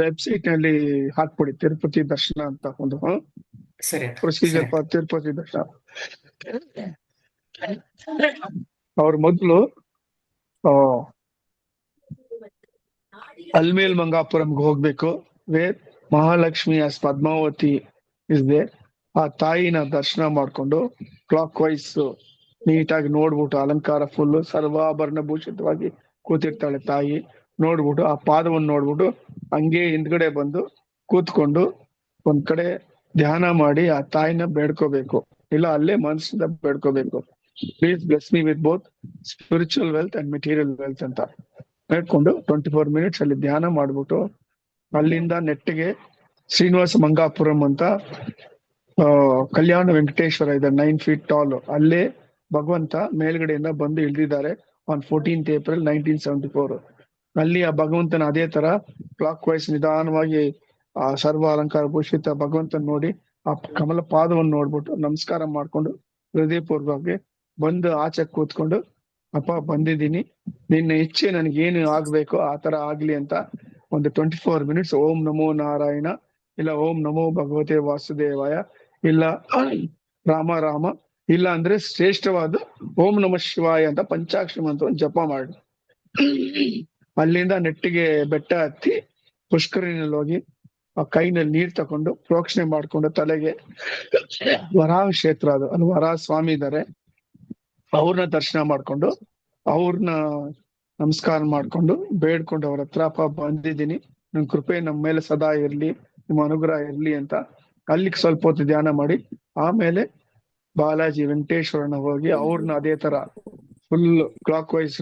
Speaker 3: ವೆಬ್ಸೈಟ್ ನಲ್ಲಿ ಹಾಕ್ಬಿಡಿ, ತಿರುಪತಿ ದರ್ಶನ ಅಂತ ಒಂದು
Speaker 2: ಸರಿ ಅಣ್ಣ.
Speaker 3: ಪ್ರೊಸೀಜರ್ ಫಾರ್ ತಿರುಪತಿ ದರ್ಶನ. ಅವ್ರ ಮೊದ್ಲು ಅಲ್ಮೇಲ್ ಮಂಗಾಪುರಂಗೆ ಹೋಗ್ಬೇಕು. Where Mahalakshmi as Padmavati is there. ಆ ತಾಯಿನ ದರ್ಶನ ಮಾಡ್ಕೊಂಡು ಕ್ಲಾಕ್ ವೈಸ್ ನೀಟಾಗಿ ನೋಡ್ಬಿಟ್ಟು, ಅಲಂಕಾರ ಫುಲ್ ಸರ್ವಾಭರಣ ಭೂಷಿತವಾಗಿ ಕೂತಿರ್ತಾಳೆ ತಾಯಿ. ನೋಡ್ಬಿಟ್ಟು ಆ ಪಾದವನ್ನು ನೋಡ್ಬಿಟ್ಟು ಹಂಗೆ ಹಿಂದ್ಗಡೆ ಬಂದು ಕೂತ್ಕೊಂಡು ಒಂದ್ ಕಡೆ ಧ್ಯಾನ ಮಾಡಿ ಆ ತಾಯಿನ ಬೇಡ್ಕೋಬೇಕು, ಇಲ್ಲ ಅಲ್ಲೇ ಮನಸ್ಸಿಂದ ಬೇಡ್ಕೋಬೇಕು. Please bless me with both spiritual wealth and material wealth ಅಂತ ಬೇಡ್ಕೊಂಡು 24 minutes ಅಲ್ಲಿ ಧ್ಯಾನ ಮಾಡ್ಬಿಟ್ಟು ಅಲ್ಲಿಂದ ನೆಟ್ಟಿಗೆ ಶ್ರೀನಿವಾಸ ಮಂಗಾಪುರಂ ಅಂತ ಕಲ್ಯಾಣ ವೆಂಕಟೇಶ್ವರ ಇದೆ, 9 feet tall. ಅಲ್ಲೇ ಭಗವಂತ ಮೇಲ್ಗಡೆಯಿಂದ ಬಂದು ಇಳಿದಿದ್ದಾರೆ ಆನ್ 14th April 1974. ಅಲ್ಲಿ ಆ ಭಗವಂತನ ಅದೇ ತರ ಕ್ಲಾಕ್ ವೈಸ್ ನಿಧಾನವಾಗಿ ಆ ಸರ್ವ ಅಲಂಕಾರ ಭೂಷಿತ ಭಗವಂತನ ನೋಡಿ ಆ ಕಮಲ ಪಾದವನ್ನು ನೋಡ್ಬಿಟ್ಟು ನಮಸ್ಕಾರ ಮಾಡ್ಕೊಂಡು ಹೃದಯಪೂರ್ವಕವಾಗಿ ಬಂದು ಆಚೆ ಕೂತ್ಕೊಂಡು, ಅಪ್ಪ ಬಂದಿದ್ದೀನಿ, ನಿನ್ನ ಇಚ್ಛೆ ನನಗೇನು ಆಗ್ಬೇಕು ಆ ತರ ಆಗ್ಲಿ ಅಂತ ಒಂದು 24 minutes ಓಂ ನಮೋ ನಾರಾಯಣ, ಇಲ್ಲ ಓಂ ನಮೋ ಭಗವತೆ ವಾಸುದೇವಾಯ, ಇಲ್ಲ ರಾಮ ರಾಮ, ಇಲ್ಲ ಅಂದ್ರೆ ಶ್ರೇಷ್ಠವಾದ ಓಂ ನಮ ಶಿವಾಯ ಅಂತ ಪಂಚಾಕ್ಷರ ಮಂತ್ರವನ್ನು ಜಪ ಮಾಡಿ ಅಲ್ಲಿಂದ ನೆಟ್ಟಿಗೆ ಬೆಟ್ಟ ಹತ್ತಿ ಪುಷ್ಕರಿನಲ್ಲಿ ಹೋಗಿ ಆ ಕೈನಲ್ಲಿ ನೀರ್ ತಕೊಂಡು ಪ್ರೋಕ್ಷಣೆ ಮಾಡ್ಕೊಂಡು ತಲೆಗೆ ವರಾಹ ಕ್ಷೇತ್ರ, ಅದು ಅಲ್ಲಿ ವರಾಹ ಸ್ವಾಮಿ ಇದ್ದಾರೆ, ಅವ್ರನ್ನ ದರ್ಶನ ಮಾಡ್ಕೊಂಡು ಅವ್ರನ್ನ ನಮಸ್ಕಾರ ಮಾಡ್ಕೊಂಡು ಬೇಡ್ಕೊಂಡು ಅವ್ರ ಹತ್ರ, ಅಪ್ಪ ಬಂದಿದ್ದೀನಿ, ನಿಮ್ ಕೃಪೆ ನಮ್ಮ ಮೇಲೆ ಸದಾ ಇರ್ಲಿ, ನಿಮ್ಮ ಅನುಗ್ರಹ ಇರ್ಲಿ ಅಂತ ಅಲ್ಲಿಗೆ ಸ್ವಲ್ಪ ಹೊತ್ತು ಧ್ಯಾನ ಮಾಡಿ ಆಮೇಲೆ ಬಾಲಾಜಿ ವೆಂಕಟೇಶ್ವರನ ಹೋಗಿ ಅವ್ರನ್ನ ಅದೇ ತರ ಫುಲ್ ಕ್ಲಾಕ್ ವೈಸ್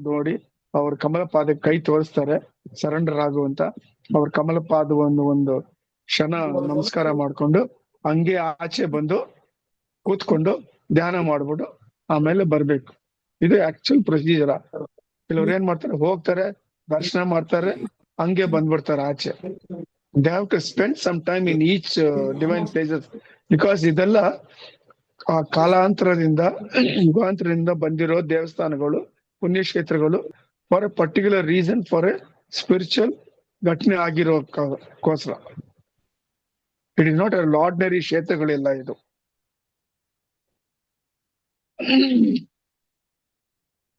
Speaker 3: ನೋಡಿ ಅವ್ರ ಕಮಲ ಪಾದಕ್ಕೆ ಕೈ ತೋರಿಸ್ತಾರೆ ಸರೆಂಡರ್ ಆಗುವಂತ. ಅವ್ರ ಕಮಲ ಪಾದವನ್ನು ಒಂದು ಕ್ಷಣ ನಮಸ್ಕಾರ ಮಾಡ್ಕೊಂಡು ಹಂಗೆ ಆಚೆ ಬಂದು ಕೂತ್ಕೊಂಡು ಧ್ಯಾನ ಮಾಡ್ಬಿಟ್ಟು ಆಮೇಲೆ ಬರ್ಬೇಕು. ಇದು ಆಕ್ಚುಲ್ ಪ್ರೊಸೀಜರ್. ಕೆಲವ್ರು ಏನ್ ಮಾಡ್ತಾರೆ, ಹೋಗ್ತಾರೆ ದರ್ಶನ ಮಾಡ್ತಾರೆ ಹಂಗೆ ಬಂದ್ಬಿಡ್ತಾರೆ ಆಚೆ. They have to spend some time in each divine places, because ಇದೆಲ್ಲ ಆ ಕಾಲಾಂತರದಿಂದ ಯುಗಾಂತರದಿಂದ ಬಂದಿರೋ ದೇವಸ್ಥಾನಗಳು, ಪುಣ್ಯಕ್ಷೇತ್ರಗಳು, for a particular reason, for a spiritual ಘಟನೆ ಆಗಿರೋಕ್ಕೋಸ್ಕರ. ಇಟ್ ಇಸ್ ನಾಟ್ ಆರ್ಡಿನರಿ ಕ್ಷೇತ್ರಗಳಿಲ್ಲ ಇದು.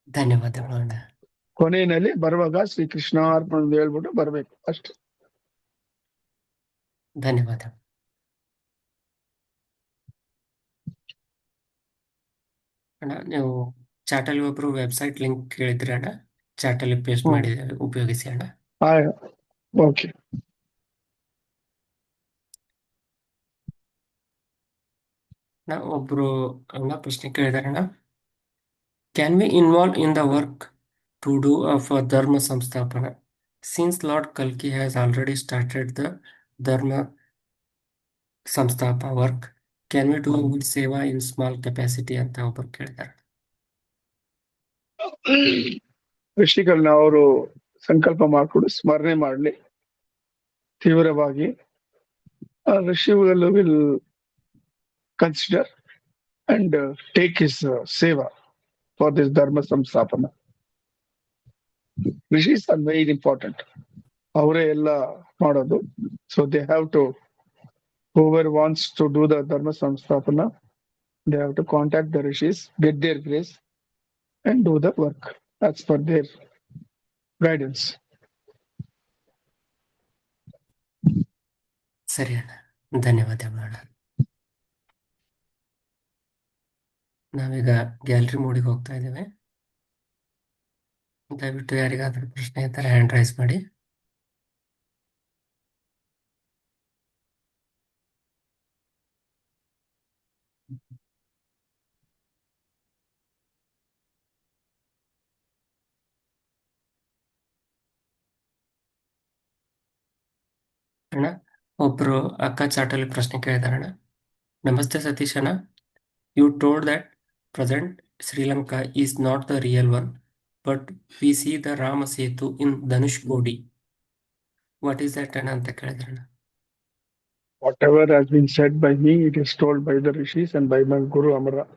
Speaker 2: ಧನ್ಯವಾದಗಳು ಅಣ್ಣ.
Speaker 3: ಕೊನೆಯಲ್ಲಿ ಬರುವಾಗ ಶ್ರೀ ಕೃಷ್ಣ ಅರ್ಪಣ ಹೇಳ್ಬಿಟ್ಟು ಬರ್ಬೇಕು ಅಷ್ಟೇ.
Speaker 2: ಧನ್ಯವಾದ ಅಣ್ಣ. ನೀವು ಚಾಟಲ್ಲಿ ಒಬ್ರು ವೆಬ್ಸೈಟ್ ಲಿಂಕ್ ಕೇಳಿದ್ರಿ ಅಣ್ಣ, ಚಾಟಲ್ಲಿ ಪೇಸ್ಟ್ ಮಾಡಿದ್ದೇವೆ, ಉಪಯೋಗಿಸಿ ಅಣ್ಣ.
Speaker 3: ಓಕೆ.
Speaker 2: ಒಬ್ರು ಅಣ್ಣ ಪ್ರಶ್ನೆ ಕೇಳಿದಾರೆ ಅಣ್ಣ. Can we involve in the work to do of dharma sansthapana since Lord ಕಲ್ಕಿ has already started the dharma sansthapa work can we do seva in small capacity ಅಂತ ಒಬ್ಬರು ಕೇಳಿದ್ದಾರೆ.
Speaker 3: ಋಷಿಗಳನ್ನ ಅವರು ಸಂಕಲ್ಪ ಮಾಡಿಕೊಂಡು ಸ್ಮರಣೆ ಮಾಡಲಿ ತೀವ್ರವಾಗಿ. ಋಷಿಗಳು will consider and take his seva for this dharma sansthapana. Rishis are very important. ಅವರೇ ಎಲ್ಲ ಮಾಡೋದು. So they have to, whoever wants to do the dharma samstapana, they have to contact the rishis, get their grace and do the work as per their guidance.
Speaker 2: ಸರಿ ಅಣ್ಣ, ಧನ್ಯವಾದಗಳು ಅಣ್ಣ. ನಾವೀಗ gallery ಮೋಡಿಗೆ ಹೋಗ್ತಾ ಇದ್ದೇವೆ. ದಯವಿಟ್ಟು ಯಾರಿಗಾದ್ರೂ ಪ್ರಶ್ನೆ ಇದ್ದರೆ ಹ್ಯಾಂಡ್ ರೈಸ್ ಮಾಡಿ. ಅಣ್ಣ, ಒಬ್ರು ಅಕ್ಕ ಚಾಟಲ್ಲಿ ಪ್ರಶ್ನೆ ಕೇಳಿದಾರಣ್ಣ. ನಮಸ್ತೆ ಸತೀಶ್ ಅಣ್ಣ, you told that present Sri Lanka is not the real one, but we see the Rama Setu in Dhanushkodi. What is that ಅಣ್ಣ ಅಂತ ಕೇಳಿದ್ರಣ್ಣ.
Speaker 3: Whatever has been said by me, it is told by the rishis and by my Guru Amara.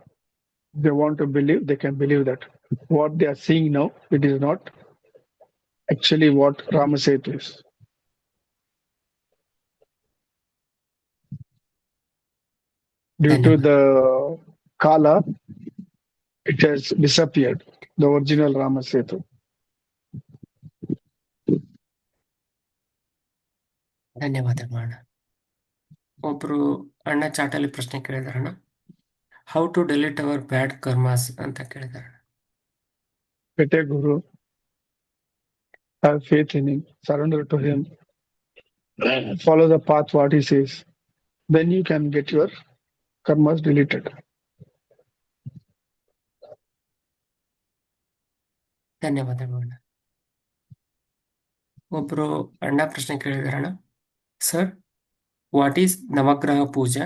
Speaker 3: If they want to believe, they can believe that. What they are seeing now, it is not actually what Ramasetu is. Due to the Kala, it has disappeared, the original Ramasetu.
Speaker 2: ಧನ್ಯವಾದಗಳು ಅಣ್ಣ. ಒಬ್ರು ಅಣ್ಣ ಚಾಟಲ್ಲಿ ಪ್ರಶ್ನೆ ಕೇಳಿದಾರಣ್ಣ. How to delete hour bad karmas ಅಂತ ಕೇಳಿದಾರಣ್ಣ.
Speaker 3: Get a Guru, have faith in him, surrender to him, follow the path what he says. Then you can get your karmas deleted.
Speaker 2: ಧನ್ಯವಾದಗಳು ಅಣ್ಣ. ಒಬ್ರು ಅಣ್ಣ ಪ್ರಶ್ನೆ ಕೇಳಿದಾರಣ್ಣ. Sir, what is Navagraha puja?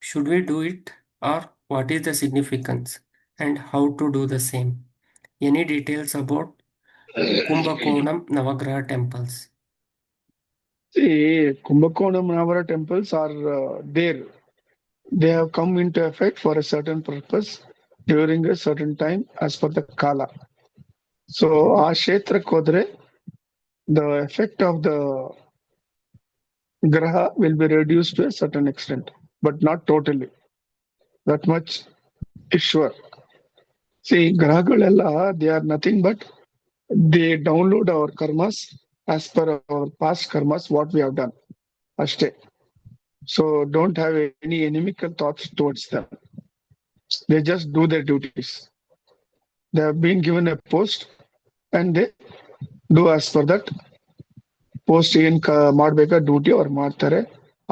Speaker 2: Should we do it or what is the significance and how to do the same? Any details about Kumbhakonam Navagraha temples?
Speaker 3: See, Kumbhakonam Navara temples are there. They have come into effect for a certain purpose during a certain time as per the Kala. So, ಆ ಕ್ಷೇತ್ರಕ್ಕೆ ಹೋದ್ರೆ the effect of the graha will be reduced to a certain extent, but not totally. That much is sure. See, ಗ್ರಹಗಳೆಲ್ಲ they are nothing but they download our karmas as per our past karmas, what we have done. Ashte. So don't have any inimical thoughts towards them. They just do their duties. They have been given a post and they do as per that post ಏನ್ ಮಾಡ್ಬೇಕಾ duty ಅವ್ರು ಮಾಡ್ತಾರೆ.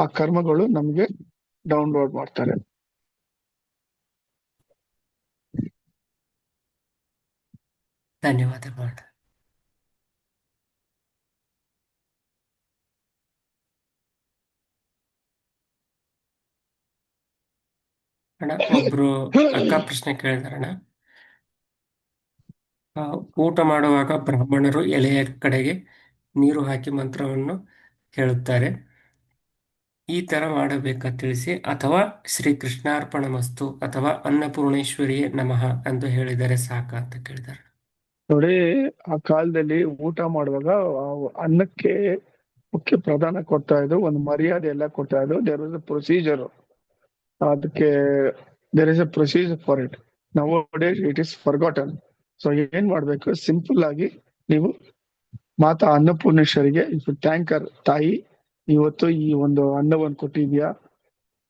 Speaker 3: ಆ ಕರ್ಮಗಳು ನಮ್ಗೆ download ಮಾಡ್ತಾರೆ.
Speaker 2: ಧನ್ಯವಾದಗಳು ಅಣ್ಣ. ಅಣ್ಣ, ಒಬ್ರು ಅಕ್ಕ ಪ್ರಶ್ನೆ ಕೇಳಿದಾರಣ್ಣ. ಊಟ ಮಾಡುವಾಗ ಬ್ರಾಹ್ಮಣರು ಎಲೆಯ ಕಡೆಗೆ ನೀರು ಹಾಕಿ ಮಂತ್ರವನ್ನು ಹೇಳುತ್ತಾರೆ. ಈ ತರ ಮಾಡಬೇಕಾ ತಿಳಿಸಿ, ಅಥವಾ ಶ್ರೀ ಕೃಷ್ಣಾರ್ಪಣಮಸ್ತು ಅಥವಾ ಅನ್ನಪೂರ್ಣೇಶ್ವರಿಯೇ ನಮಃ ಎಂದು ಹೇಳಿದರೆ ಸಾಕ ಅಂತ ಕೇಳಿದಾರೆ.
Speaker 3: ನೋಡಿ, ಆ ಕಾಲದಲ್ಲಿ ಊಟ ಮಾಡುವಾಗ ಆ ಅನ್ನಕ್ಕೆ ಮುಖ್ಯ ಪ್ರಧಾನ ಕೊಡ್ತಾ ಇದ್ರು, ಒಂದು ಮರ್ಯಾದೆ ಎಲ್ಲ ಕೊಡ್ತಾ ಇದ್ರು. There was a procedure. ಅದಕ್ಕೆ there is a procedure for it. Nowadays it is forgotten. So ಏನ್ ಮಾಡ್ಬೇಕು, ಸಿಂಪಲ್ ಆಗಿ ನೀವು ಮಾತಾ ಅನ್ನಪೂರ್ಣೇಶ್ವರಿಗೆ ಥ್ಯಾಂಕರ್, ತಾಯಿ ಇವತ್ತು ಈ ಒಂದು ಅನ್ನವನ್ನು ಕೊಟ್ಟಿದ್ಯಾ,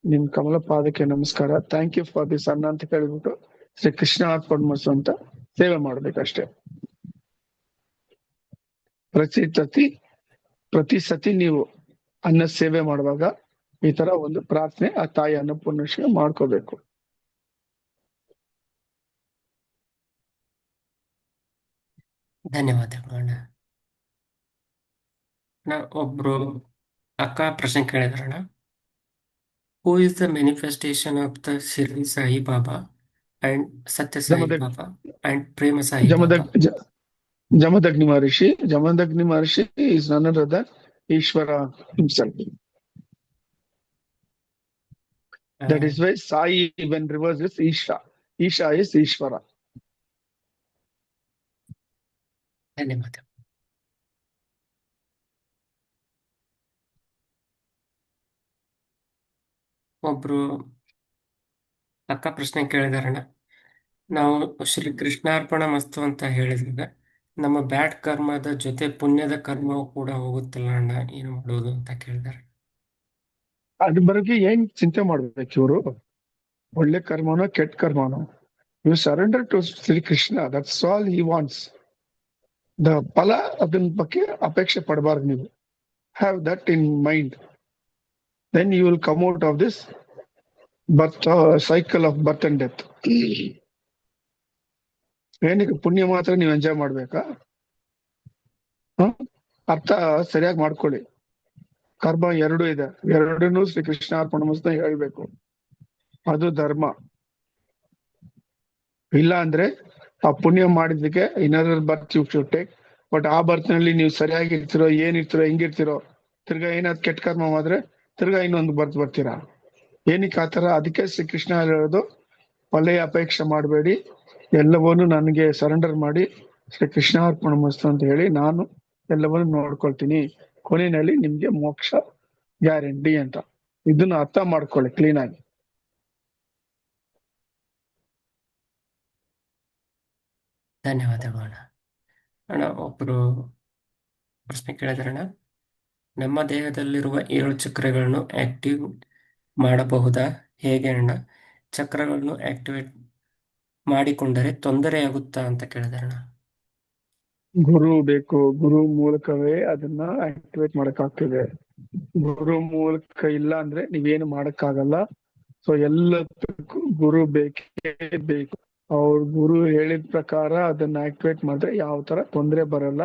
Speaker 3: ನಿಮ್ ಕಮಲ ಪಾದಕ್ಕೆ ನಮಸ್ಕಾರ, ಥ್ಯಾಂಕ್ ಯು ಫಾರ್ ದಿಸ್ ಅನ್ನ ಅಂತ ಹೇಳಿಬಿಟ್ಟು ಶ್ರೀ ಕೃಷ್ಣ ಅರ್ಪಣಮಸ್ತು ಅಂತ ಸೇವೆ ಮಾಡ್ಬೇಕಷ್ಟೇ. ಪ್ರತಿ ಸತಿ ನೀವು ಅನ್ನ ಸೇವೆ ಮಾಡುವಾಗ ಈ ತರ ಒಂದು ಪ್ರಾರ್ಥನೆ ಆ ತಾಯಿ ಅನ್ನಪೂರ್ಣೇಶ್ವರಿ ಮಾಡ್ಕೋಬೇಕು.
Speaker 2: ಧನ್ಯವಾದಗಳು ಅಣ್ಣ. ಒಬ್ರು ಅಕ್ಕ ಪ್ರಶ್ನೆ ಕೇಳಿದಾರಣ್ಣ. Who is the manifestation of the Shirdi Sai Baba and Satya Sai
Speaker 3: ಜಮದಗ್
Speaker 2: ಬಾಬಾ ಅಂಡ್ ಪ್ರೇಮ ಸಾಯಿ ಬಾಬಾ?
Speaker 3: ಜಮದಗ್ ಜ- Jamadagni Maharishi. Jamadagni Maharishi is none other than Ishvara himself. That is why Sai, when reversed, is Isha. Isha is Ishvara.
Speaker 2: ಧನ್ಯವಾದ. ಒಬ್ರು ಅಕ್ಕ ಪ್ರಶ್ನೆ ಕೇಳಿದಾರಣ್ಣ. ನಾವು ಶ್ರೀ ಕೃಷ್ಣಾರ್ಪಣ ಮಸ್ತು ಅಂತ ಹೇಳಿದಾಗ ನಮ್ಮ ಬ್ಯಾಡ್ ಕರ್ಮದ ಜೊತೆ ಪುಣ್ಯದ ಕರ್ಮವು ಕೂಡ ಹೋಗುತ್ತಲ್ಲ ಅಣ್ಣ, ಏನು ಮಾಡೋದು ಅಂತ ಕೇಳಿದಾರೆ.
Speaker 3: ಅದ್ರ ಬಗ್ಗೆ ಏನ್ ಚಿಂತೆ ಮಾಡ್ಬೇಕು ಇವರು? ಒಳ್ಳೆ ಕರ್ಮನೋ ಕೆಟ್ಟ ಕರ್ಮನೋ, you surrender to Shri Krishna. That's all he wants. The ಫಲ ಅದನ್ನ ಬಗ್ಗೆ ಅಪೇಕ್ಷೆ ಪಡಬಾರ್ದು ನೀವು. Have that in mind. Then you will come out of this birth cycle of birth and death. ಏನಕ್ಕೆ ಪುಣ್ಯ ಮಾತ್ರ ನೀವು ಎಂಜಾಯ್ ಮಾಡ್ಬೇಕಾ? ಅರ್ಥ ಸರಿಯಾಗಿ ಮಾಡ್ಕೊಳ್ಳಿ. ಕರ್ಮ ಎರಡು ಇದೆ, ಎರಡನ್ನೂ ಶ್ರೀ ಕೃಷ್ಣ ಅರ್ಪಣ ಹೇಳ್ಬೇಕು. ಅದು ಧರ್ಮ. ಇಲ್ಲ ಅಂದ್ರೆ ಆ ಪುಣ್ಯ ಮಾಡಿದ್ದಕ್ಕೆ ಇನ್ನೊಂದು ಬರ್ತ್ ಯು ಶುಡ್ ಟೇಕ್. ಬಟ್ ಆ ಬರ್ತ್ ನಲ್ಲಿ ನೀವು ಸರಿಯಾಗಿ ಇರ್ತಿರೋ, ಏನಿರ್ತಿರೋ, ಹೆಂಗಿರ್ತಿರೋ, ತಿರ್ಗಾ ಏನಾದ್ರು ಕೆಟ್ಟ ಕರ್ಮ ಮಾಡಿದ್ರೆ ತಿರ್ಗಾ ಇನ್ನೊಂದು ಬರ್ತೀರಾ. ಏನಕ್ಕೆ ಆತರ? ಅದಕ್ಕೆ ಶ್ರೀ ಕೃಷ್ಣ ಹೇಳೋದು, ಒಳ್ಳೆಯ ಅಪೇಕ್ಷೆ ಮಾಡಬೇಡಿ, ಎಲ್ಲವನ್ನೂ ನನಗೆ ಸರೆಂಡರ್ ಮಾಡಿ ಶ್ರೀ ಕೃಷ್ಣ ಅರ್ಪಣ ಮಸ್ತು ಅಂತ ಹೇಳಿ ನಾನು ಎಲ್ಲವನ್ನೂ ನೋಡ್ಕೊಳ್ತೀನಿ, ಕೊನೆಯಲ್ಲಿ ನಿಮ್ಗೆ ಮೋಕ್ಷ ಗ್ಯಾರಂಟಿ ಅಂತ. ಇದನ್ನ ಅರ್ಥ ಮಾಡ್ಕೊಳ್ಳಿ ಕ್ಲೀನ್ ಆಗಿ.
Speaker 2: ಧನ್ಯವಾದಗಳು ಅಣ್ಣ. ಅಣ್ಣ ಒಬ್ರು ಪ್ರಶ್ನೆ ಕೇಳಿದಾರಣ್ಣ, ನಮ್ಮ ದೇಹದಲ್ಲಿರುವ 7 ಚಕ್ರಗಳನ್ನು ಆಕ್ಟಿವ್ ಮಾಡಬಹುದಾ? ಹೇಗೆ ಅಣ್ಣ? ಚಕ್ರಗಳನ್ನು ಆಕ್ಟಿವೇಟ್ ಮಾಡಿಕೊಂಡರೆ ತೊಂದರೆಯಾಗುತ್ತಾ ಅಂತ ಕೇಳಿದಾರಣ್ಣ.
Speaker 3: ಗುರು ಬೇಕು. ಗುರು ಮೂಲಕವೇ ಅದನ್ನ ಆಕ್ಟಿವೇಟ್ ಮಾಡಕ್ಕಾಗ್ತದೆ. ಗುರು ಮೂಲಕ ಇಲ್ಲ ಅಂದ್ರೆ ನೀವೇನು ಮಾಡಕ್ಕಾಗಲ್ಲ. ಸೊ ಎಲ್ಲದಕ್ಕೂ ಗುರು ಬೇಕೇ ಬೇಕು. ಅವ್ರ ಗುರು ಹೇಳಿದ ಪ್ರಕಾರ ಅದನ್ನ ಆಕ್ಟಿವೇಟ್ ಮಾಡಿದ್ರೆ ಯಾವ ತರ ತೊಂದರೆ ಬರಲ್ಲ.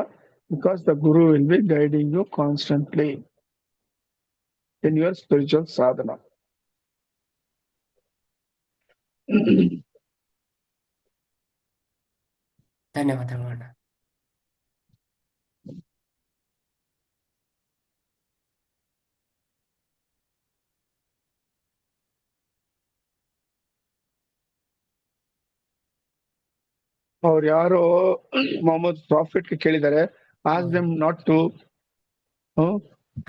Speaker 3: Because the guru will be guiding you constantly in your spiritual sadhana.
Speaker 2: ಧನ್ಯವಾದಗಳು ಅಣ್ಣ.
Speaker 3: ಅವ್ರು ಯಾರೋ ಮೊಹಮ್ಮದ್ ಪ್ರಾಫಿಟ್ ಕೇಳಿದ್ದಾರೆ, ask them not to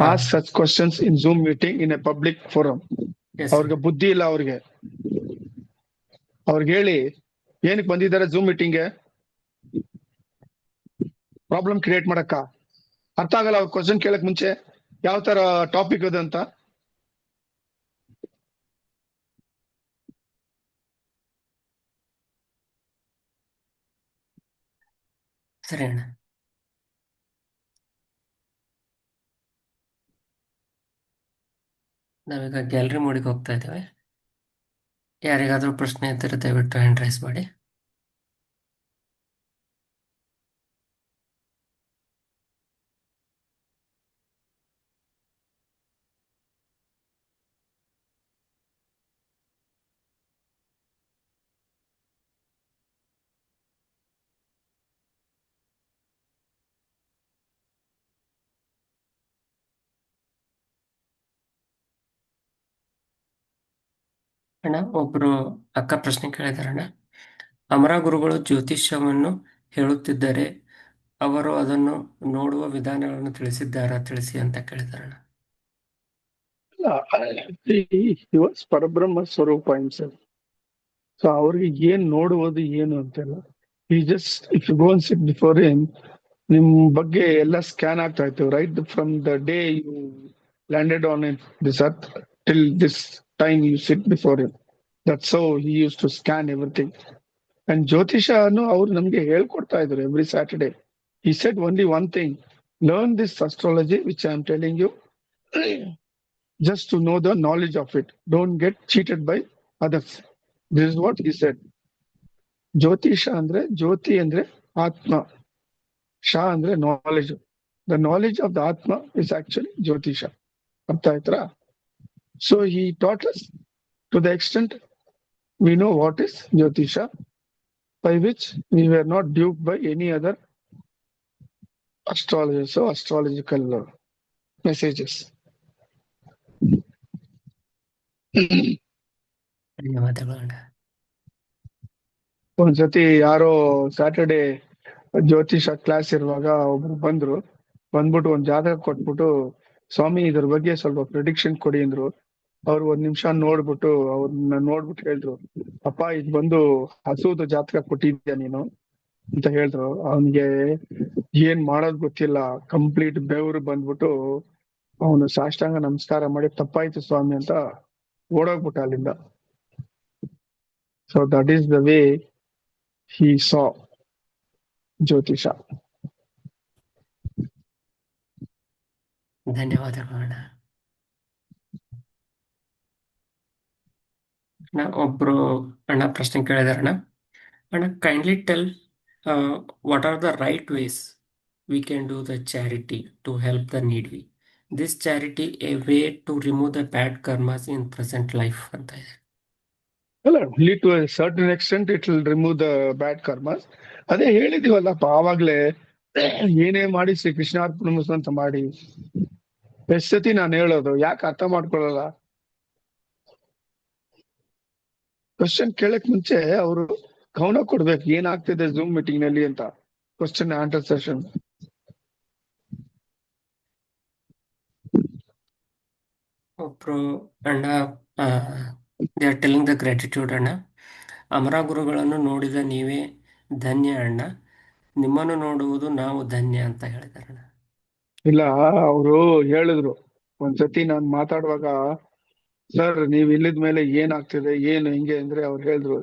Speaker 3: ask such questions in Zoom meeting in a public forum.
Speaker 2: Yes,
Speaker 3: ಅವ್ರಿಗೆ ಬುದ್ಧಿ ಇಲ್ಲ. ಅವ್ರಿಗೆ ಹೇಳಿ ಏನಕ್ಕೆ ಬಂದಿದ್ದಾರೆ ಝೂಮ್ ಮೀಟಿಂಗ್ಗೆ? ಪ್ರಾಬ್ಲಮ್ ಕ್ರಿಯೇಟ್ ಮಾಡಕ್ಕ? ಅರ್ಥ ಆಗಲ್ಲ ಅವ್ರ ಕ್ವಶನ್ ಕೇಳಕ್ ಮುಂಚೆ ಯಾವ ತರ ಟಾಪಿಕ್ ಅದು ಅಂತ.
Speaker 2: ಸರಿ ಅಣ್ಣ. ನಾವೀಗ ಗ್ಯಾಲರಿ ಮೋಡಿಗೆ ಹೋಗ್ತಾ ಇದ್ದೇವೆ. ಯಾರಿಗಾದ್ರೂ ಪ್ರಶ್ನೆ ಇದ್ದರೆ ದಯವಿಟ್ಟು ಹ್ಯಾಂಡ್ ರೈಸ್ ಮಾಡಿ. ಅಣ್ಣ ಒಬ್ರು ಅಕ್ಕ ಪ್ರಶ್ನೆ ಕೇಳಿದಾರಣ್ಣ, ಅಮರ ಗುರುಗಳು ಜ್ಯೋತಿಷ್ಯವನ್ನು ಹೇಳುತ್ತಿದ್ದರೆ ಅವರು ಅದನ್ನು ನೋಡುವ ವಿಧಾನಗಳನ್ನು ತಿಳಿಸಿದ್ದಾರಾ? ತಿಳಿಸಿ ಅಂತ ಕೇಳಿದಾರಣ್ಣ.
Speaker 3: ಪರಬ್ರಹ್ಮ ಸ್ವರೂಪ ಹಿಮ್ಸೆಲ್ಫ್. ಸೊ ಅವ್ರಿಗೆ ಏನ್ ನೋಡುವುದು ಏನು ಅಂತೆಲ್ಲ, ಈ just if you go and sit before him, ನಿಮ್ ಬಗ್ಗೆ ಎಲ್ಲ ಸ್ಕ್ಯಾನ್ ಆಗ್ತಾ ಇತ್ತು. Right from the day you landed on this earth till this time you sit before him. That's how he uses to scan everything. And ಜ್ಯೋತಿಷನು ಅವ್ರು ನಮ್ಗೆ ಹೇಳ್ಕೊಡ್ತಾ ಇದ್ರು every Saturday. He said only one thing: learn this astrology, which I am telling you, just to know the knowledge of it. Don't get cheated by others. This is what he said. Jyotisha andre, Jyoti andre Atma. Sha andre knowledge. The knowledge of the Atma is actually Jyotisha. ಅರ್ಥ ಆಯ್ತಾ? So he taught us to the extent we know what is Jyotisha, by which we were not duped by any other astrologers or astrological messages.
Speaker 2: ಧನ್ಯವಾದಗಳು ಅಣ್ಣ.
Speaker 3: ಒಂದ್ಸತಿ ಯಾರೋ Saturday ಜ್ಯೋತಿಷ class ಇರುವಾಗ ಒಬ್ರು ಬಂದ್ಬಿಟ್ಟು ಒಂದ್ ಜಾತಕ ಕೊಟ್ಬಿಟ್ಟು, ಸ್ವಾಮಿ ಇದ್ರ ಬಗ್ಗೆ ಸ್ವಲ್ಪ ಪ್ರಿಡಿಕ್ಷನ್ ಕೊಡಿ ಅಂದ್ರು. ಅವ್ರು ಒಂದ್ ನಿಮಿಷ ಅವ್ರನ್ನ ನೋಡ್ಬಿಟ್ಟು ಹೇಳಿದ್ರು, ಅಪ್ಪ ಇದು ಬಂದು ಹಸುದು ಜಾತಕ ಕೊಟ್ಟಿದ್ಯಾ ನೀನು ಅಂತ ಹೇಳಿದ್ರು. ಅವನ್ಗೆ ಏನ್ ಮಾಡೋದ್ ಗೊತ್ತಿಲ್ಲ, ಕಂಪ್ಲೀಟ್ ಬೆವರು ಬಂದ್ಬಿಟ್ಟು ಅವನು ಸಾಷ್ಟಾಂಗ ನಮಸ್ಕಾರ ಮಾಡಿ ತಪ್ಪಾಯ್ತು ಸ್ವಾಮಿ ಅಂತ ಓಡೋಗ್ಬಿಟ್ಟ ಅಲ್ಲಿಂದ. So that is the way he saw Jyotisha.
Speaker 2: ಧನ್ಯವಾದಗಳು ಅಣ್ಣ. ಒಬ್ರು ಅಣ್ಣ ಪ್ರಶ್ನೆ ಕೇಳಿದಾರಣ್ಣ. ಅಣ್ಣ, kindly tell what are the right ways we can do the charity to help the needy. This charity a way to remove the bad karmas in present life ಅಂತ ಇದೆ.
Speaker 3: ಅಲ್ಲ, only to a certain extent it will remove the bad karmas. ಅದೇ ಹೇಳಿದೀವಲ್ಲಪ್ಪ ಆವಾಗ್ಲೇ, ಏನೇ ಮಾಡಿ ಶ್ರೀ ಕೃಷ್ಣಾರ್ಪಣ ಅಂತ ಮಾಡಿ. ಎಷ್ಟ್ ಸತಿ ನಾನು ಹೇಳೋದು, ಯಾಕೆ ಅರ್ಥ ಮಾಡ್ಕೊಳ್ಳಲ್ಲ? ಕ್ವಶನ್ ಕೇಳಕ್ ಮುಂಚೆ ಅವರು ಗಮನ ಕೊಡ್ಬೇಕು, ಏನಾಗ್ತಿದೆ ಝೂಮ್ ಮೀಟಿಂಗ್ ನಲ್ಲಿ ಅಂತ. Question answer session.
Speaker 2: ಒಬ್ರು ಅಣ್ಣ they are telling the gratitude ಅಣ್ಣ. ಅಮರ ಗುರುಗಳನ್ನು ನೋಡಿದ ನೀವೇ ಧನ್ಯ ಅಣ್ಣ, ನಿಮ್ಮನ್ನು ನೋಡುವುದು ನಾವು ಧನ್ಯ ಅಂತ ಹೇಳಿದಾರಣ್ಣ.
Speaker 3: ಇಲ್ಲ, ಅವರು ಹೇಳಿದ್ರು ಒಂದ್ಸತಿ ನಾನ್ ಮಾತಾಡುವಾಗ, ಸರ್ ನೀವ್ ಇಲ್ಲಿದ ಮೇಲೆ ಏನಾಗ್ತಿದೆ ಏನು ಹಿಂಗೆ ಅಂದ್ರೆ ಅವ್ರು ಹೇಳಿದ್ರು,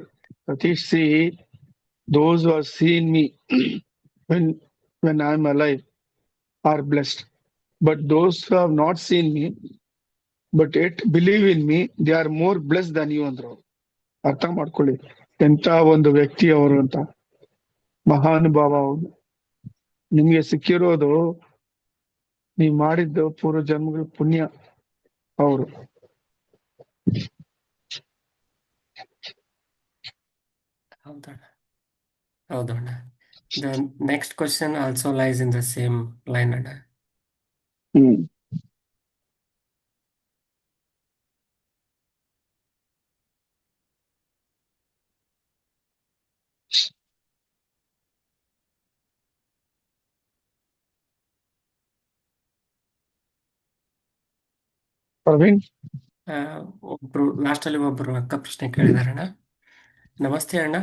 Speaker 3: Satish, C those who have seen me when I am alive are blessed, but those who have not seen me but yet believe in me, they are more blessed than you ಅಂದ್ರು. ಅರ್ಥ ಮಾಡ್ಕೊಳ್ಳಿ ಎಂತ ಒಂದು ವ್ಯಕ್ತಿ ಅವರು ಅಂತ, ಮಹಾನುಭಾವ ಅವರು. ನಿಮ್ಗೆ ಸಿಕ್ಕಿರೋದು ನೀವ್ ಮಾಡಿದ್ದು ಪೂರ್ವ ಜನ್ಮಗಳ ಪುಣ್ಯ ಅವರು.
Speaker 2: ಹೌದಣ್ಣ. The next question also lies in the same line ಅಣ್ಣ.
Speaker 3: ಪ್ರವೀಣ್,
Speaker 2: ಒಬ್ರು ಅಕ್ಕ ಪ್ರಶ್ನೆ ಕೇಳಿದಾರಣ್ಣ. ನಮಸ್ತೆ ಅಣ್ಣ,